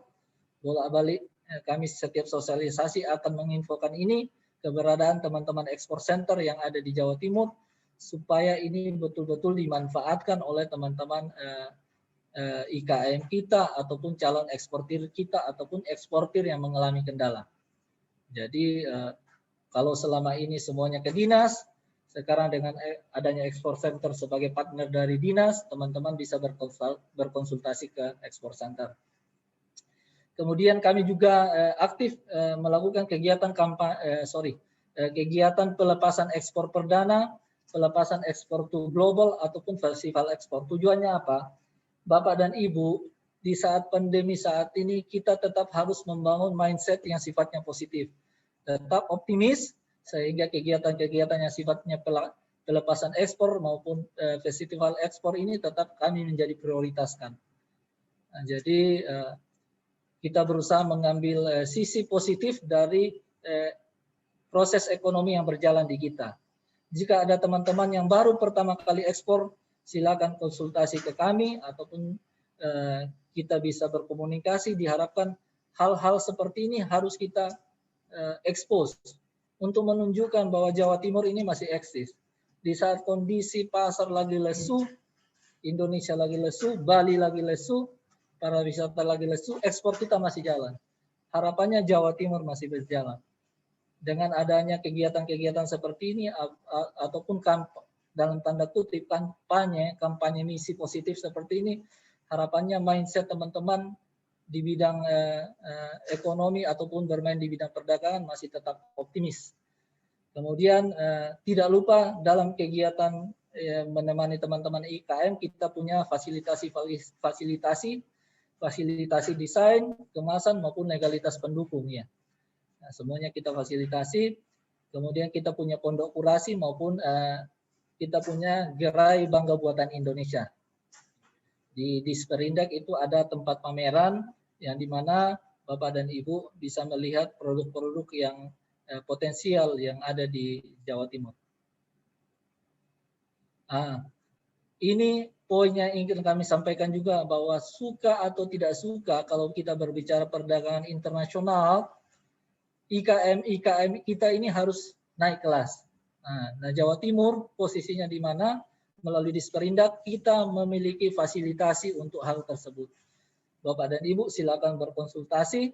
[SPEAKER 1] Bolak-balik kami setiap sosialisasi akan menginfokan ini, keberadaan teman-teman Export Center yang ada di Jawa Timur, supaya ini betul-betul dimanfaatkan oleh teman-teman IKM kita ataupun calon eksportir kita ataupun eksportir yang mengalami kendala. Jadi kalau selama ini semuanya ke dinas, sekarang dengan adanya Export Center sebagai partner dari dinas, teman-teman bisa berkonsultasi ke Export Center. Kemudian kami juga aktif melakukan kegiatan kegiatan pelepasan ekspor perdana, pelepasan ekspor to global ataupun festival ekspor. Tujuannya apa? Bapak dan Ibu, di saat pandemi saat ini kita tetap harus membangun mindset yang sifatnya positif. Tetap optimis sehingga kegiatan-kegiatan yang sifatnya pelepasan ekspor maupun festival ekspor ini tetap kami menjadi prioritaskan. Nah, jadi kita berusaha mengambil sisi positif dari proses ekonomi yang berjalan di kita. Jika ada teman-teman yang baru pertama kali ekspor, silakan konsultasi ke kami ataupun kita bisa berkomunikasi. Diharapkan hal-hal seperti ini harus kita expose untuk menunjukkan bahwa Jawa Timur ini masih eksis. Di saat kondisi pasar lagi lesu, Indonesia lagi lesu, Bali lagi lesu, para wisata lagi lesu, ekspor kita masih jalan. Harapannya Jawa Timur masih berjalan. Dengan adanya kegiatan-kegiatan seperti ini ataupun dalam tanda kutip kampanye misi positif seperti ini, harapannya mindset teman-teman di bidang ekonomi ataupun bermain di bidang perdagangan masih tetap optimis. Kemudian tidak lupa dalam kegiatan menemani teman-teman IKM, kita punya fasilitasi desain, kemasan maupun legalitas pendukung ya. Nah, semuanya kita fasilitasi. Kemudian kita punya pondok kurasi maupun kita punya gerai bangga buatan Indonesia. Di Disperindak itu ada tempat pameran yang dimana Bapak dan Ibu bisa melihat produk-produk yang potensial yang ada di Jawa Timur. Ini poin yang ingin kami sampaikan juga, bahwa suka atau tidak suka kalau kita berbicara perdagangan internasional, IKM kita ini harus naik kelas. Nah, Jawa Timur posisinya di mana? Melalui Disperindak kita memiliki fasilitasi untuk hal tersebut. Bapak dan Ibu silakan berkonsultasi.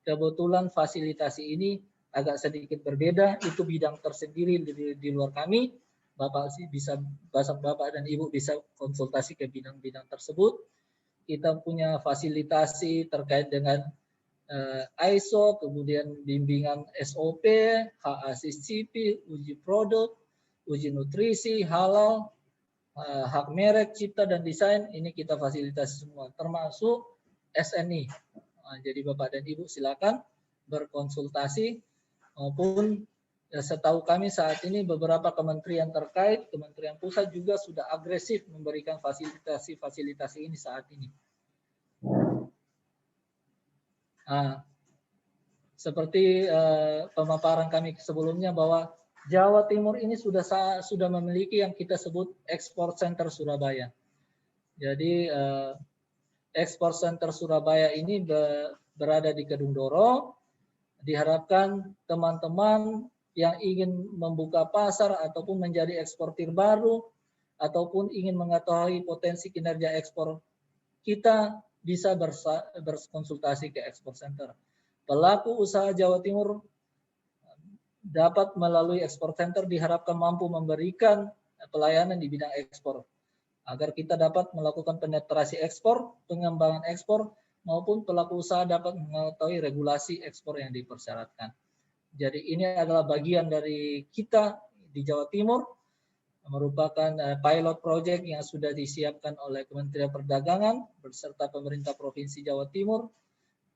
[SPEAKER 1] Kebetulan fasilitasi ini agak sedikit berbeda, itu bidang tersendiri di luar kami. Bapak dan Ibu bisa konsultasi ke bidang-bidang tersebut. Kita punya fasilitasi terkait dengan ISO, kemudian bimbingan SOP, HACCP, uji produk, uji nutrisi, halal, hak merek, cipta dan desain, ini kita fasilitasi semua, termasuk SNI. Jadi Bapak dan Ibu silakan berkonsultasi, maupun setahu kami saat ini beberapa kementerian terkait, kementerian pusat juga sudah agresif memberikan fasilitasi ini saat ini. Seperti pemaparan kami sebelumnya bahwa Jawa Timur ini sudah memiliki yang kita sebut Export Center Surabaya. Jadi Export Center Surabaya ini berada di Kedungdoro. Diharapkan teman-teman yang ingin membuka pasar ataupun menjadi eksportir baru ataupun ingin mengetahui potensi kinerja ekspor kita, bisa berkonsultasi ke Export Center. Pelaku usaha Jawa Timur dapat melalui Export Center diharapkan mampu memberikan pelayanan di bidang ekspor agar kita dapat melakukan penetrasi ekspor, pengembangan ekspor, maupun pelaku usaha dapat mengetahui regulasi ekspor yang dipersyaratkan. Jadi ini adalah bagian dari kita di Jawa Timur, merupakan pilot project yang sudah disiapkan oleh Kementerian Perdagangan beserta pemerintah Provinsi Jawa Timur.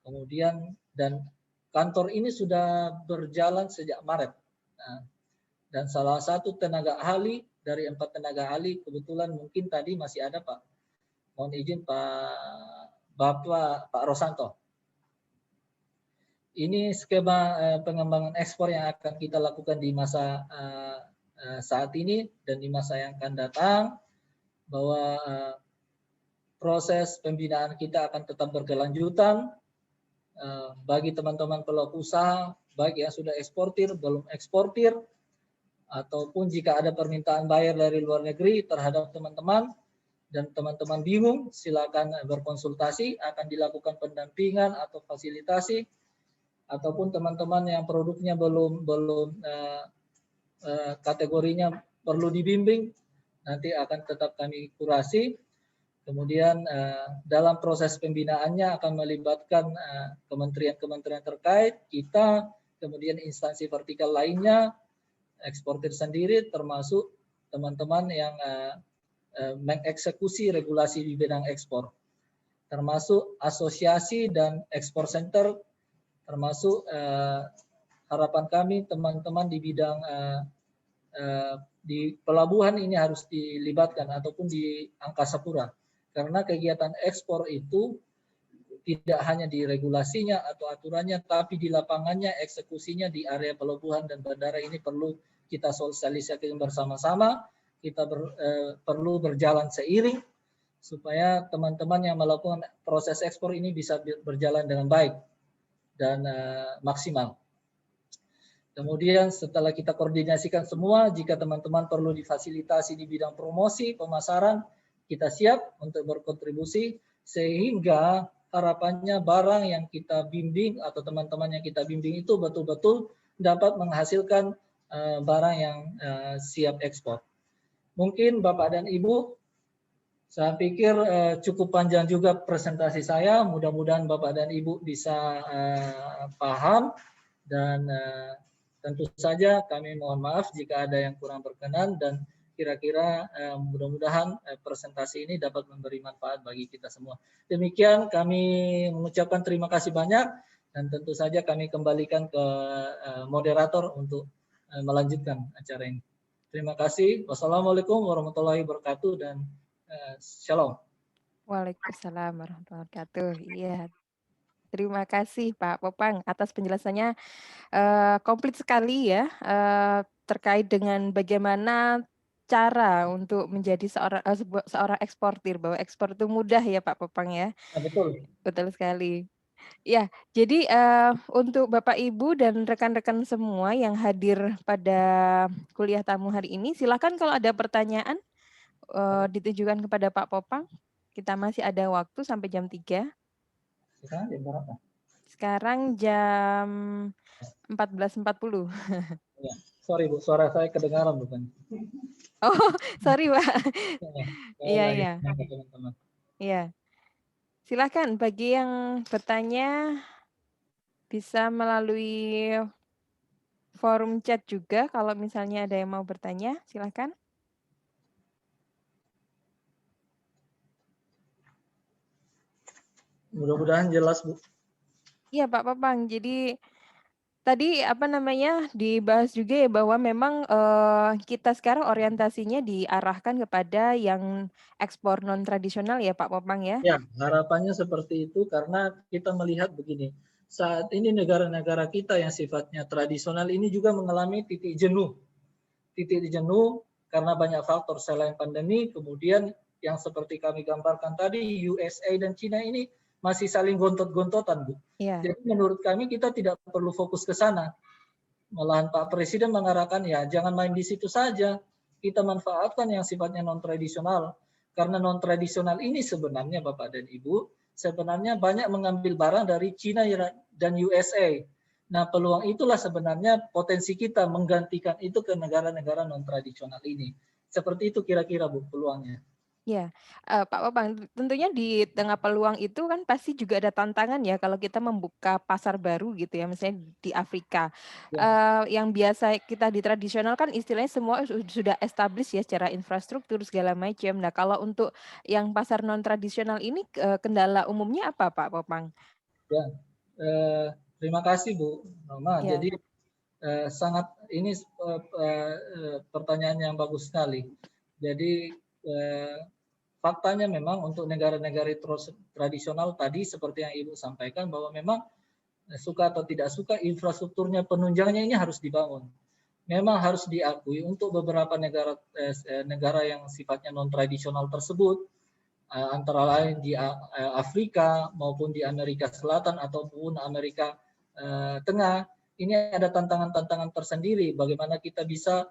[SPEAKER 1] Kemudian dan kantor ini sudah berjalan sejak Maret. Nah, dan salah satu tenaga ahli dari 4 tenaga ahli, kebetulan mungkin tadi masih ada Pak. Mohon izin Pak Rosanto. Ini skema pengembangan ekspor yang akan kita lakukan di masa saat ini dan di masa yang akan datang, bahwa proses pembinaan kita akan tetap berkelanjutan bagi teman-teman pelaku usaha, baik yang sudah eksportir, belum eksportir, ataupun jika ada permintaan bayar dari luar negeri terhadap teman-teman dan teman-teman bingung, silakan berkonsultasi, akan dilakukan pendampingan atau fasilitasi, ataupun teman-teman yang produknya belum kategorinya perlu dibimbing, nanti akan tetap kami kurasi. Kemudian dalam proses pembinaannya akan melibatkan kementerian-kementerian terkait, kita, kemudian instansi vertikal lainnya, eksportir sendiri, termasuk teman-teman yang mengeksekusi regulasi di bidang ekspor, termasuk asosiasi dan ekspor center, termasuk harapan kami teman-teman di bidang di pelabuhan ini harus dilibatkan ataupun di Angkasa Pura, karena kegiatan ekspor itu tidak hanya di regulasinya atau aturannya, tapi di lapangannya, eksekusinya di area pelabuhan dan bandara ini perlu kita sosialisasikan bersama-sama, kita perlu berjalan seiring supaya teman-teman yang melakukan proses ekspor ini bisa berjalan dengan baik dan maksimal. Kemudian setelah kita koordinasikan semua, jika teman-teman perlu difasilitasi di bidang promosi, pemasaran, kita siap untuk berkontribusi sehingga harapannya barang yang kita bimbing atau teman-teman yang kita bimbing itu betul-betul dapat menghasilkan barang yang siap ekspor. Mungkin Bapak dan Ibu, saya pikir cukup panjang juga presentasi saya. Mudah-mudahan Bapak dan Ibu bisa paham dan tentu saja kami mohon maaf jika ada yang kurang berkenan dan kira-kira mudah-mudahan presentasi ini dapat memberi manfaat bagi kita semua. Demikian kami mengucapkan terima kasih banyak dan tentu saja kami kembalikan ke moderator untuk melanjutkan acara ini. Terima kasih. Wassalamualaikum warahmatullahi wabarakatuh dan shalom.
[SPEAKER 2] Waalaikumsalam warahmatullahi wabarakatuh. Iya. Terima kasih Pak Popang atas penjelasannya komplit sekali ya terkait dengan bagaimana cara untuk menjadi seorang eksportir, bahwa ekspor itu mudah ya Pak Popang ya.
[SPEAKER 1] Betul.
[SPEAKER 2] Betul sekali. Ya, jadi untuk Bapak Ibu dan rekan-rekan semua yang hadir pada kuliah tamu hari ini, silakan kalau ada pertanyaan ditujukan kepada Pak Popang. Kita masih ada waktu sampai jam 3.
[SPEAKER 1] Sekarang jam berapa?
[SPEAKER 2] Sekarang jam 14.40.
[SPEAKER 1] Ya. Sorry Bu, suara saya kedengaran bukan?
[SPEAKER 2] Oh, sorry Pak. Iya, iya.
[SPEAKER 1] Teman-teman.
[SPEAKER 2] Iya. Silakan bagi yang bertanya bisa melalui forum chat juga kalau misalnya ada yang mau bertanya, silakan.
[SPEAKER 1] Mudah-mudahan jelas Bu.
[SPEAKER 2] Iya Pak Popang, jadi tadi dibahas juga ya bahwa memang kita sekarang orientasinya diarahkan kepada yang ekspor non tradisional ya Pak Popang ya?
[SPEAKER 1] Ya, harapannya seperti itu karena kita melihat begini, saat ini negara-negara kita yang sifatnya tradisional ini juga mengalami titik jenuh karena banyak faktor selain pandemi, kemudian yang seperti kami gambarkan tadi USA dan Cina ini masih saling gontot-gontotan Bu.
[SPEAKER 2] Yeah.
[SPEAKER 1] Jadi menurut kami kita tidak perlu fokus ke sana. Malahan Pak Presiden mengarahkan ya jangan main di situ saja. Kita manfaatkan yang sifatnya non tradisional. Karena non tradisional ini sebenarnya Bapak dan Ibu sebenarnya banyak mengambil barang dari China dan USA. Nah, peluang itulah sebenarnya potensi kita menggantikan itu ke negara-negara non-tradisional ini. Seperti itu kira-kira, Bu, peluangnya.
[SPEAKER 2] Ya, Pak Bambang, tentunya di tengah peluang itu kan pasti juga ada tantangan ya kalau kita membuka pasar baru gitu ya, misalnya di Afrika.
[SPEAKER 1] Ya.
[SPEAKER 2] Yang biasa kita di tradisional kan istilahnya semua sudah established ya secara infrastruktur segala macam. Nah, kalau untuk yang pasar non tradisional ini kendala umumnya apa, Pak Bambang?
[SPEAKER 1] Ya, terima kasih Bu Roma.
[SPEAKER 2] Ya,
[SPEAKER 1] Jadi sangat ini pertanyaan yang bagus sekali. Jadi faktanya memang untuk negara-negara tradisional tadi seperti yang Ibu sampaikan bahwa memang suka atau tidak suka infrastrukturnya penunjangnya ini harus dibangun. Memang harus diakui untuk beberapa negara yang sifatnya non tradisional tersebut antara lain di Afrika maupun di Amerika Selatan ataupun Amerika Tengah, ini ada tantangan-tantangan tersendiri bagaimana kita bisa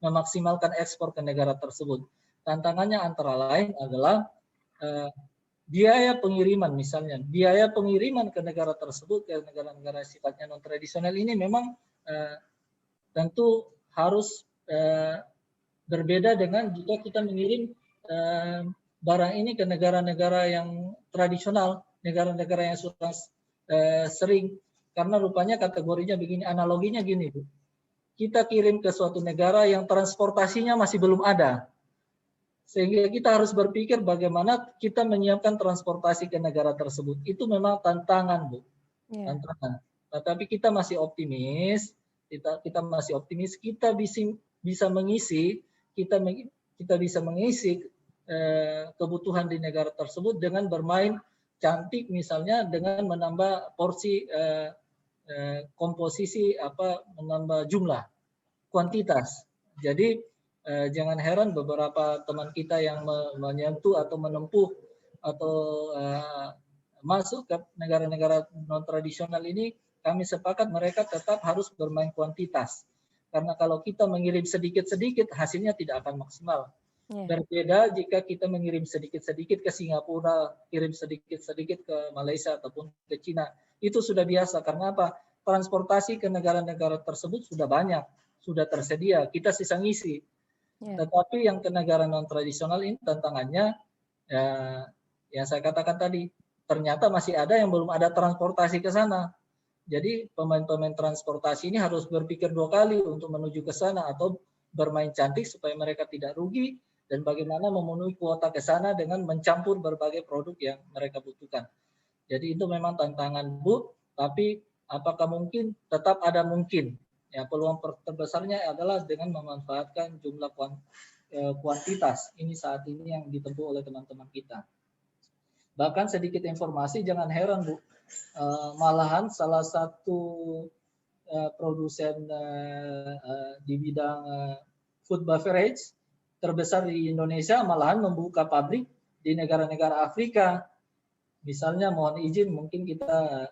[SPEAKER 1] memaksimalkan ekspor ke negara tersebut. Tantangannya antara lain adalah biaya pengiriman misalnya. Biaya pengiriman ke negara tersebut, ke negara-negara sifatnya non-tradisional ini memang tentu harus berbeda dengan jika kita mengirim barang ini ke negara-negara yang tradisional, negara-negara yang sudah sering. Karena rupanya kategorinya begini, analoginya gini, Bu. Kita kirim ke suatu negara yang transportasinya masih belum ada. Sehingga kita harus berpikir bagaimana kita menyiapkan transportasi ke negara tersebut. Itu memang tantangan, Bu. Yeah. Tantangan. Tetapi kita masih optimis, kita masih optimis, kita bisa mengisi, kita bisa mengisi kebutuhan di negara tersebut dengan bermain cantik, misalnya dengan menambah porsi komposisi menambah jumlah kuantitas. Jadi jangan heran beberapa teman kita yang menyentuh atau menempuh atau masuk ke negara-negara non tradisional ini, kami sepakat mereka tetap harus bermain kuantitas. Karena kalau kita mengirim sedikit-sedikit hasilnya tidak akan maksimal. Berbeda jika kita mengirim sedikit-sedikit ke Singapura, kirim sedikit-sedikit ke Malaysia ataupun ke Cina. Itu sudah biasa. Karena apa? Transportasi ke negara-negara tersebut sudah banyak, sudah tersedia. Kita sisa ngisi. Tetapi yang ke negara non-tradisional ini tantangannya, yang saya katakan tadi, ternyata masih ada yang belum ada transportasi ke sana. Jadi pemain-pemain transportasi ini harus berpikir 2 kali untuk menuju ke sana atau bermain cantik supaya mereka tidak rugi, dan bagaimana memenuhi kuota ke sana dengan mencampur berbagai produk yang mereka butuhkan. Jadi itu memang tantangan, Bu, tapi apakah mungkin? Tetap ada mungkin. Ya, peluang terbesarnya adalah dengan memanfaatkan jumlah kuantitas. Ini saat ini yang ditempuh oleh teman-teman kita. Bahkan sedikit informasi, jangan heran, Bu. Malahan salah satu produsen di bidang food beverage terbesar di Indonesia malahan membuka pabrik di negara-negara Afrika. Misalnya mohon izin mungkin kita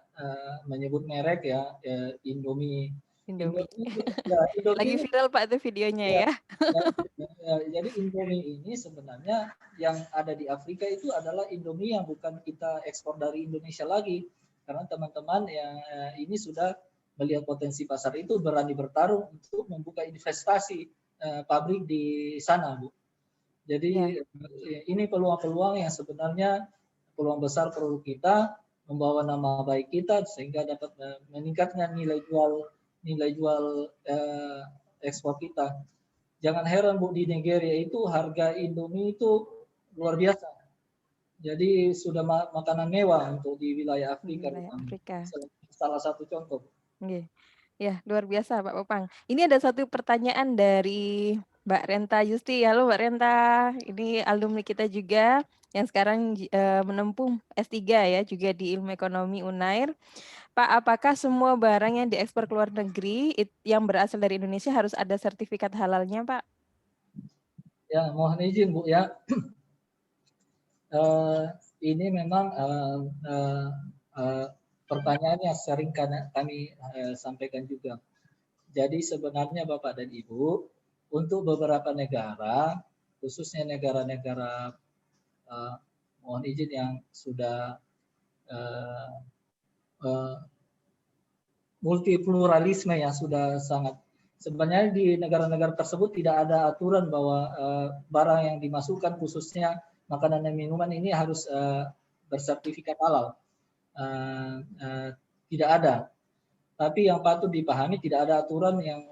[SPEAKER 1] menyebut merek ya, Indomie.
[SPEAKER 2] Indomie.
[SPEAKER 1] Indomie
[SPEAKER 2] Lagi viral Pak itu videonya ya.
[SPEAKER 1] Jadi Indomie ini sebenarnya yang ada di Afrika itu adalah Indomie yang bukan kita ekspor dari Indonesia lagi. Karena teman-teman yang ini sudah melihat potensi pasar itu, berani bertarung untuk membuka investasi pabrik di sana, Bu. Jadi ini peluang-peluang yang sebenarnya peluang besar produk kita, membawa nama baik kita sehingga dapat meningkatkan nilai jual ekspor kita. Jangan heran, Bu, di Nigeria itu harga Indomie itu luar biasa. Jadi sudah makanan mewah untuk di wilayah Afrika. Salah satu contoh.
[SPEAKER 2] Ya, luar biasa Pak Popang. Ini ada satu pertanyaan dari Mbak Renta Yusti. Halo Mbak Renta, ini alumni kita juga yang sekarang menempuh S3 ya, juga di Ilmu Ekonomi Unair. Pak, apakah semua barang yang diekspor ke luar negeri yang berasal dari Indonesia harus ada sertifikat halalnya, Pak?
[SPEAKER 1] Ya, mohon izin, Bu ya. Ini memang pertanyaan yang sering kami sampaikan juga. Jadi sebenarnya Bapak dan Ibu, untuk beberapa negara, khususnya negara-negara mohon izin yang sudah uh, uh, multipluralisme yang sudah sangat, sebenarnya di negara-negara tersebut tidak ada aturan bahwa barang yang dimasukkan khususnya makanan dan minuman ini harus bersertifikat halal. Tidak ada. Tapi yang patut dipahami, tidak ada aturan yang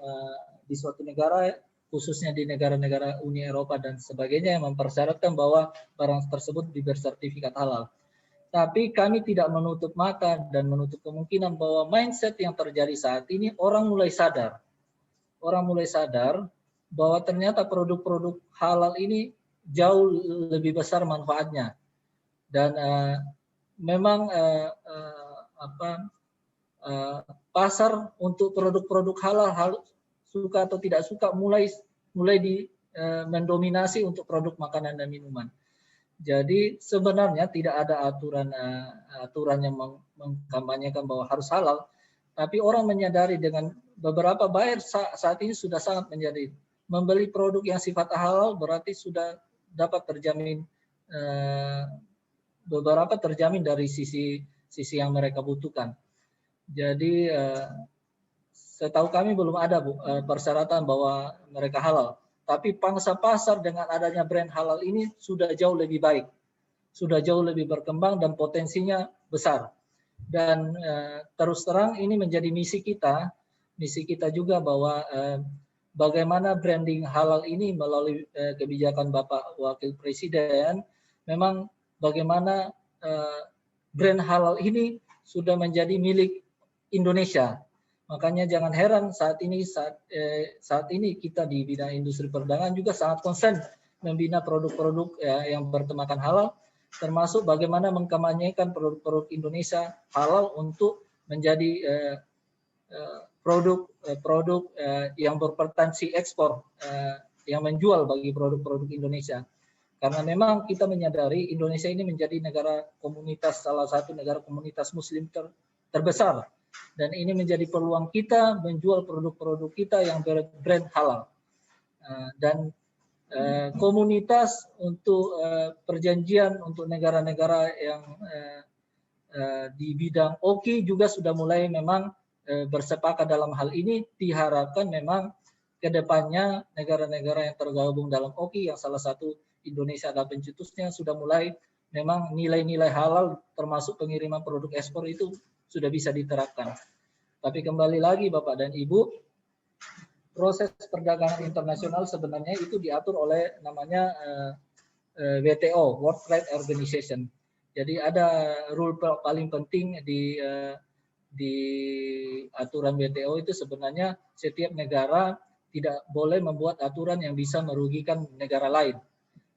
[SPEAKER 1] di suatu negara, khususnya di negara-negara Uni Eropa dan sebagainya, yang mempersyaratkan bahwa barang tersebut bersertifikat halal. Tapi kami tidak menutup mata dan menutup kemungkinan bahwa mindset yang terjadi saat ini, orang mulai sadar. Orang mulai sadar bahwa ternyata produk-produk halal ini jauh lebih besar manfaatnya. Dan memang pasar untuk produk-produk halal, suka atau tidak suka, mulai mendominasi untuk produk makanan dan minuman. Jadi sebenarnya tidak ada aturan yang mengkampanyekan bahwa harus halal, tapi orang menyadari dengan beberapa buyer saat ini sudah sangat menjadi membeli produk yang sifat halal berarti sudah dapat terjamin, beberapa terjamin dari sisi yang mereka butuhkan. Jadi setahu kami belum ada persyaratan bahwa mereka halal. Tapi pangsa pasar dengan adanya brand halal ini sudah jauh lebih baik, sudah jauh lebih berkembang dan potensinya besar. Dan terus terang ini menjadi misi kita juga bahwa bagaimana branding halal ini melalui kebijakan Bapak Wakil Presiden, memang bagaimana brand halal ini sudah menjadi milik Indonesia. Makanya jangan heran saat ini kita di bidang industri perdagangan juga sangat konsen membina produk-produk yang bertemakan halal, termasuk bagaimana mengkampanyekan produk-produk Indonesia halal untuk menjadi produk yang berpotensi ekspor, yang menjual bagi produk-produk Indonesia. Karena memang kita menyadari Indonesia ini menjadi salah satu negara komunitas Muslim terbesar. Dan ini menjadi peluang kita menjual produk-produk kita yang berbrand halal. Dan komunitas untuk perjanjian untuk negara-negara yang di bidang OKI juga sudah mulai memang bersepakat dalam hal ini. Diharapkan memang ke depannya negara-negara yang tergabung dalam OKI, yang salah satu Indonesia adalah pencetusnya, sudah mulai memang nilai-nilai halal termasuk pengiriman produk ekspor itu sudah bisa diterapkan. Tapi kembali lagi Bapak dan Ibu, proses perdagangan internasional sebenarnya itu diatur oleh namanya WTO, World Trade Organization. Jadi ada rule paling penting di aturan WTO itu sebenarnya setiap negara tidak boleh membuat aturan yang bisa merugikan negara lain.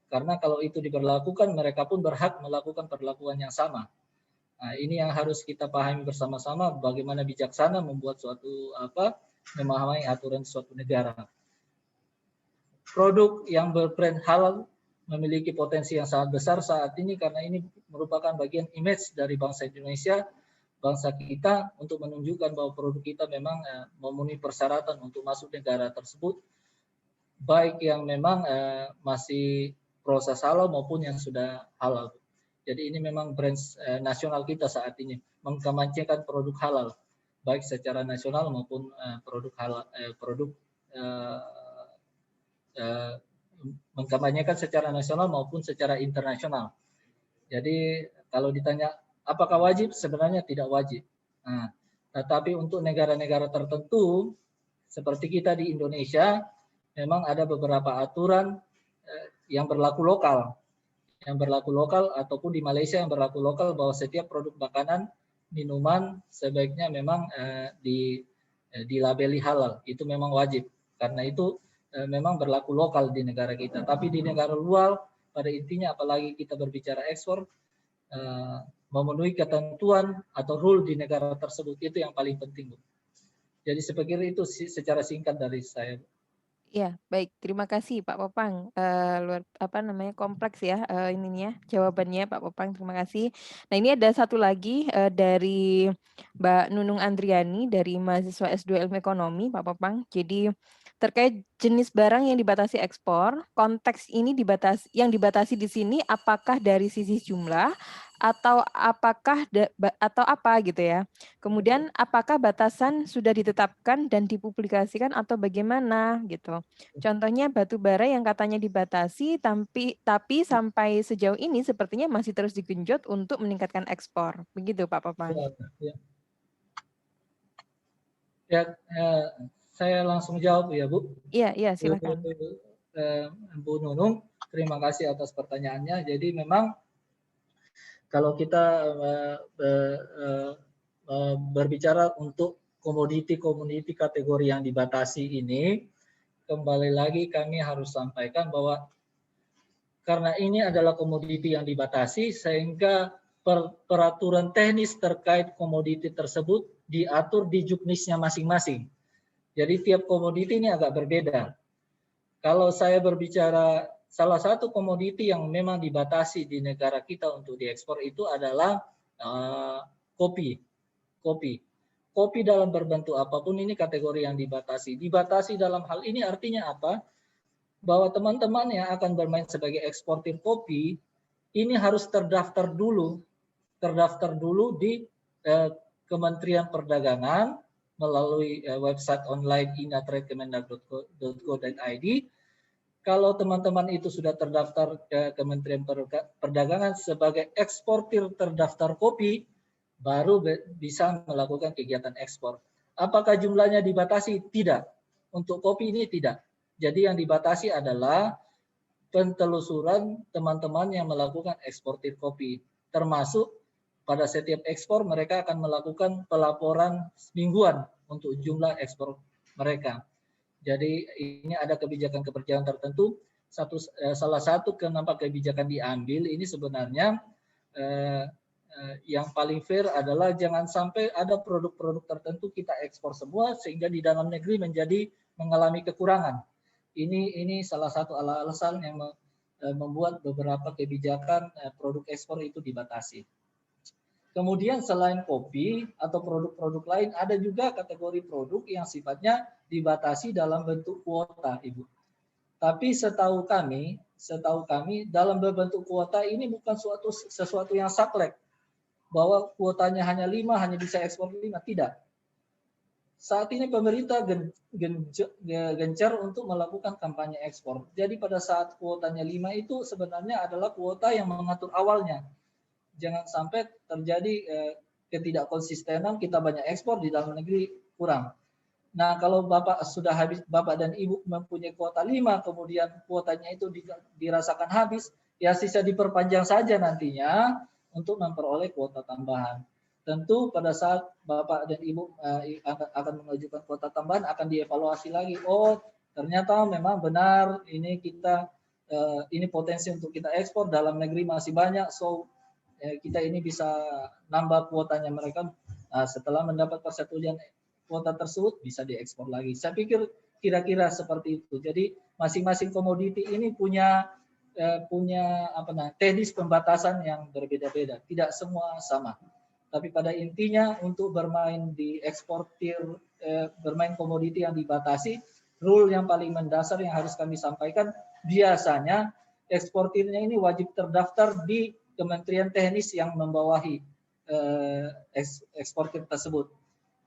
[SPEAKER 1] Karena kalau itu diberlakukan, mereka pun berhak melakukan perlakuan yang sama. Nah, ini yang harus kita pahami bersama-sama, bagaimana bijaksana membuat memahami aturan suatu negara. Produk yang berbrand halal memiliki potensi yang sangat besar saat ini karena ini merupakan bagian image dari bangsa Indonesia, bangsa kita, untuk menunjukkan bahwa produk kita memang memenuhi persyaratan untuk masuk negara tersebut, baik yang memang masih proses halal maupun yang sudah halal. Jadi ini memang brand nasional kita saat ini, mengkampanyekan produk halal, baik secara nasional maupun mengkampanyekan secara nasional maupun secara internasional. Jadi kalau ditanya apakah wajib, sebenarnya tidak wajib. Nah, tetapi untuk negara-negara tertentu seperti kita di Indonesia, memang ada beberapa aturan yang berlaku lokal. Ataupun di Malaysia yang berlaku lokal, bahwa setiap produk makanan, minuman sebaiknya memang dilabeli halal. Itu memang wajib. Karena itu memang berlaku lokal di negara kita. Tapi di negara luar, pada intinya apalagi kita berbicara ekspor, memenuhi ketentuan atau rule di negara tersebut, itu yang paling penting, Bu. Jadi seperti itu secara singkat dari saya.
[SPEAKER 2] Ya, baik. Terima kasih Pak Popang. Kompleks ya ininya jawabannya Pak Popang. Terima kasih. Nah, ini ada satu lagi dari Mbak Nunung Andriani dari mahasiswa S2 Ilmu Ekonomi, Pak Popang. Jadi terkait jenis barang yang dibatasi ekspor, konteks ini yang dibatasi di sini apakah dari sisi jumlah atau atau apa gitu ya. Kemudian apakah batasan sudah ditetapkan dan dipublikasikan atau bagaimana gitu. Contohnya batu bara yang katanya dibatasi tapi sampai sejauh ini sepertinya masih terus digenjot untuk meningkatkan ekspor. Begitu Pak Popang.
[SPEAKER 1] Ya, ya. Ya, saya langsung jawab ya Bu.
[SPEAKER 2] Iya silakan.
[SPEAKER 1] Bu Nunung, terima kasih atas pertanyaannya. Jadi memang kalau kita berbicara untuk komoditi-komoditi kategori yang dibatasi ini, kembali lagi kami harus sampaikan bahwa karena ini adalah komoditi yang dibatasi, sehingga peraturan teknis terkait komoditi tersebut diatur di juknisnya masing-masing. Jadi tiap komoditi ini agak berbeda. Kalau saya berbicara salah satu komoditi yang memang dibatasi di negara kita untuk diekspor itu adalah kopi. Kopi dalam berbentuk apapun ini kategori yang dibatasi. Dibatasi dalam hal ini artinya apa? Bahwa teman-teman yang akan bermain sebagai eksportir kopi ini harus terdaftar dulu di Kementerian Perdagangan melalui website online inatradekemendag.go.id. Kalau teman-teman itu sudah terdaftar ke Kementerian Perdagangan sebagai eksportir terdaftar kopi, baru bisa melakukan kegiatan ekspor. Apakah jumlahnya dibatasi? Tidak. Untuk kopi ini tidak. Jadi yang dibatasi adalah pentelusuran teman-teman yang melakukan eksportir kopi. Termasuk pada setiap ekspor mereka akan melakukan pelaporan mingguan untuk jumlah ekspor mereka. Jadi ini ada kebijakan-kebijakan tertentu. Salah satu kenapa kebijakan diambil ini sebenarnya yang paling fair adalah jangan sampai ada produk-produk tertentu kita ekspor semua sehingga di dalam negeri menjadi mengalami kekurangan. Ini salah satu alasan yang membuat beberapa kebijakan produk ekspor itu dibatasi. Kemudian selain kopi atau produk-produk lain, ada juga kategori produk yang sifatnya dibatasi dalam bentuk kuota, Ibu. Tapi setahu kami dalam berbentuk kuota ini bukan sesuatu yang saklek, bahwa kuotanya hanya 5, hanya bisa ekspor 5, tidak. Saat ini pemerintah gencar untuk melakukan kampanye ekspor. Jadi pada saat kuotanya 5 itu sebenarnya adalah kuota yang mengatur awalnya. Jangan sampai terjadi ketidakkonsistenan, kita banyak ekspor, di dalam negeri kurang. Nah, kalau Bapak sudah habis, Bapak dan Ibu mempunyai kuota 5, kemudian kuotanya itu dirasakan habis, ya sisa diperpanjang saja nantinya untuk memperoleh kuota tambahan. Tentu pada saat Bapak dan Ibu akan mengajukan kuota tambahan akan dievaluasi lagi. Oh, ternyata memang benar ini ini potensi untuk kita ekspor, dalam negeri masih banyak, so kita ini bisa nambah kuotanya mereka. Nah, setelah mendapat persetujuan kuota tersebut bisa diekspor lagi. Saya pikir kira-kira seperti itu. Jadi masing-masing komoditi ini punya teknis pembatasan yang berbeda-beda. Tidak semua sama. Tapi pada intinya untuk bermain di eksportir, bermain komoditi yang dibatasi, rule yang paling mendasar yang harus kami sampaikan, biasanya eksportirnya ini wajib terdaftar di Kementerian Teknis yang membawahi eksportir tersebut.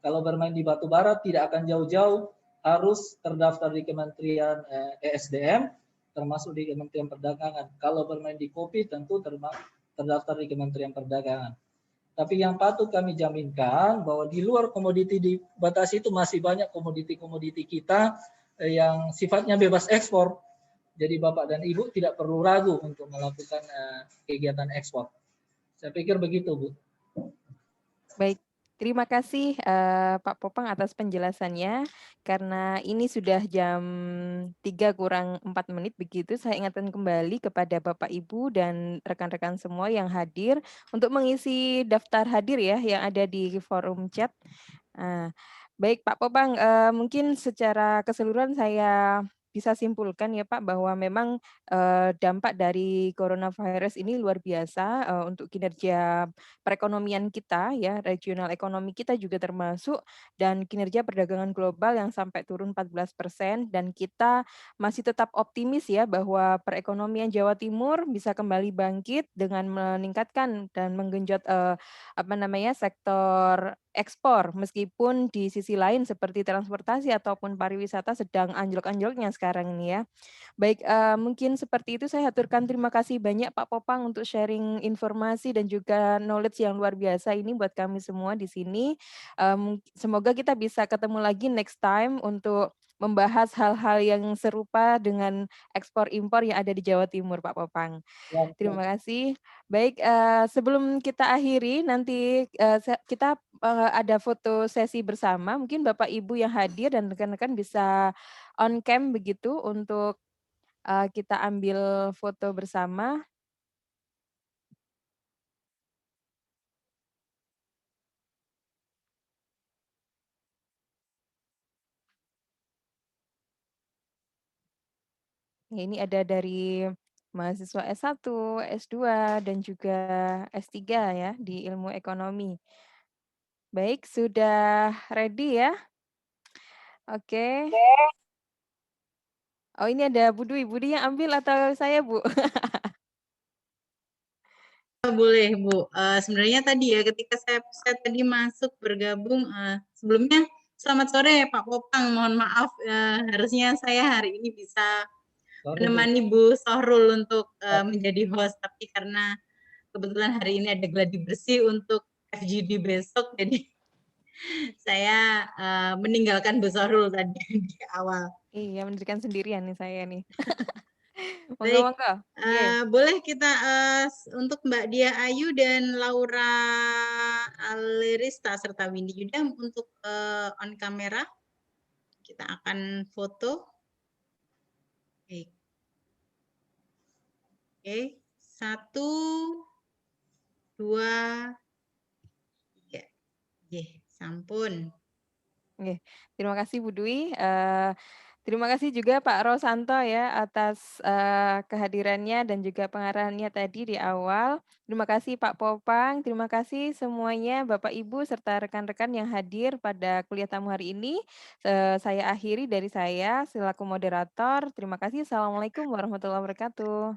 [SPEAKER 1] Kalau bermain di batu bara tidak akan jauh-jauh, harus terdaftar di Kementerian ESDM, termasuk di Kementerian Perdagangan. Kalau bermain di kopi tentu terdaftar di Kementerian Perdagangan. Tapi yang patut kami jaminkan bahwa di luar komoditi dibatasi itu masih banyak komoditi-komoditi kita yang sifatnya bebas ekspor. Jadi Bapak dan Ibu tidak perlu ragu untuk melakukan kegiatan ekspor. Saya pikir begitu, Bu.
[SPEAKER 2] Baik, terima kasih Pak Popang atas penjelasannya. Karena ini sudah jam 3 kurang 4 menit begitu, saya ingatkan kembali kepada Bapak Ibu dan rekan-rekan semua yang hadir untuk mengisi daftar hadir ya yang ada di forum chat. Baik Pak Popang, mungkin secara keseluruhan saya bisa simpulkan ya Pak bahwa memang dampak dari coronavirus ini luar biasa untuk kinerja perekonomian kita ya, regional ekonomi kita juga termasuk dan kinerja perdagangan global yang sampai turun 14% dan kita masih tetap optimis ya bahwa perekonomian Jawa Timur bisa kembali bangkit dengan meningkatkan dan menggenjot apa namanya sektor ekspor meskipun di sisi lain seperti transportasi ataupun pariwisata sedang anjlok-anjloknya sekarang ini ya. Baik, mungkin seperti itu saya haturkan terima kasih banyak Pak Popang untuk sharing informasi dan juga knowledge yang luar biasa ini buat kami semua di sini. Semoga kita bisa ketemu lagi next time untuk membahas hal-hal yang serupa dengan ekspor impor yang ada di Jawa Timur, Pak Popang.
[SPEAKER 1] Siap, siap.
[SPEAKER 2] Terima kasih. Baik, sebelum kita akhiri nanti, kita, ada foto sesi bersama, mungkin Bapak Ibu yang hadir dan rekan-rekan bisa on cam begitu untuk, kita ambil foto bersama. Ya, ini ada dari mahasiswa S1, S2, dan juga S3 ya di ilmu ekonomi. Baik, sudah ready ya? Oke. Oh, ini ada Bu Dwi. Bu Dwi yang ambil atau saya, Bu?
[SPEAKER 3] Boleh Bu, sebenarnya tadi ya ketika saya tadi masuk bergabung, sebelumnya selamat sore Pak Popang, mohon maaf harusnya saya hari ini bisa
[SPEAKER 1] Sorry, Bu.
[SPEAKER 3] menemani Bu Sohrul untuk menjadi host, tapi karena kebetulan hari ini ada gladi bersih untuk FGD besok, jadi saya meninggalkan Bu Sohrul tadi di awal.
[SPEAKER 2] Iya, mendirikan sendirian nih saya nih. Monggo,
[SPEAKER 3] Baik,
[SPEAKER 2] monggo. Iya.
[SPEAKER 3] boleh kita untuk Mbak Dia Ayu dan Laura Alerista serta Windy Yuda untuk on kamera. Kita akan foto. Baik. Oke, 1, 2, 3. Oke, sampun.
[SPEAKER 2] Oke, terima kasih Bu Dwi. Terima kasih juga Pak Rosanto ya atas kehadirannya dan juga pengarahannya tadi di awal. Terima kasih Pak Popang, terima kasih semuanya Bapak Ibu serta rekan-rekan yang hadir pada kuliah tamu hari ini. Saya akhiri dari saya selaku moderator. Terima kasih. Assalamualaikum warahmatullahi wabarakatuh.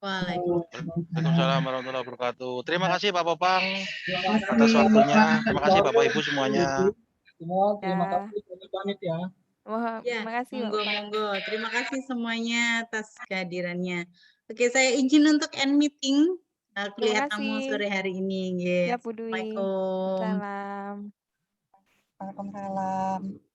[SPEAKER 4] Waalaikumsalam warahmatullahi wabarakatuh. Terima kasih Pak Popang
[SPEAKER 1] Terima
[SPEAKER 4] atas
[SPEAKER 1] kasih,
[SPEAKER 4] waktunya.
[SPEAKER 1] Bapak,
[SPEAKER 4] Terima kasih Bapak Ibu
[SPEAKER 1] Bu
[SPEAKER 4] semuanya.
[SPEAKER 1] Semua terima
[SPEAKER 2] Ya,
[SPEAKER 1] kasih. Kami pamit ya.
[SPEAKER 3] Ya,
[SPEAKER 2] terima kasih Pak Popang.
[SPEAKER 3] monggo. Terima kasih semuanya atas kehadirannya. Oke, saya izin untuk end meeting
[SPEAKER 2] Terima
[SPEAKER 3] kuliah tamu
[SPEAKER 2] kasih.
[SPEAKER 3] sore hari ini. Yes.
[SPEAKER 2] Siap Bu Dwi.
[SPEAKER 3] Assalamualaikum.
[SPEAKER 2] Salam.
[SPEAKER 5] Waalaikumsalam.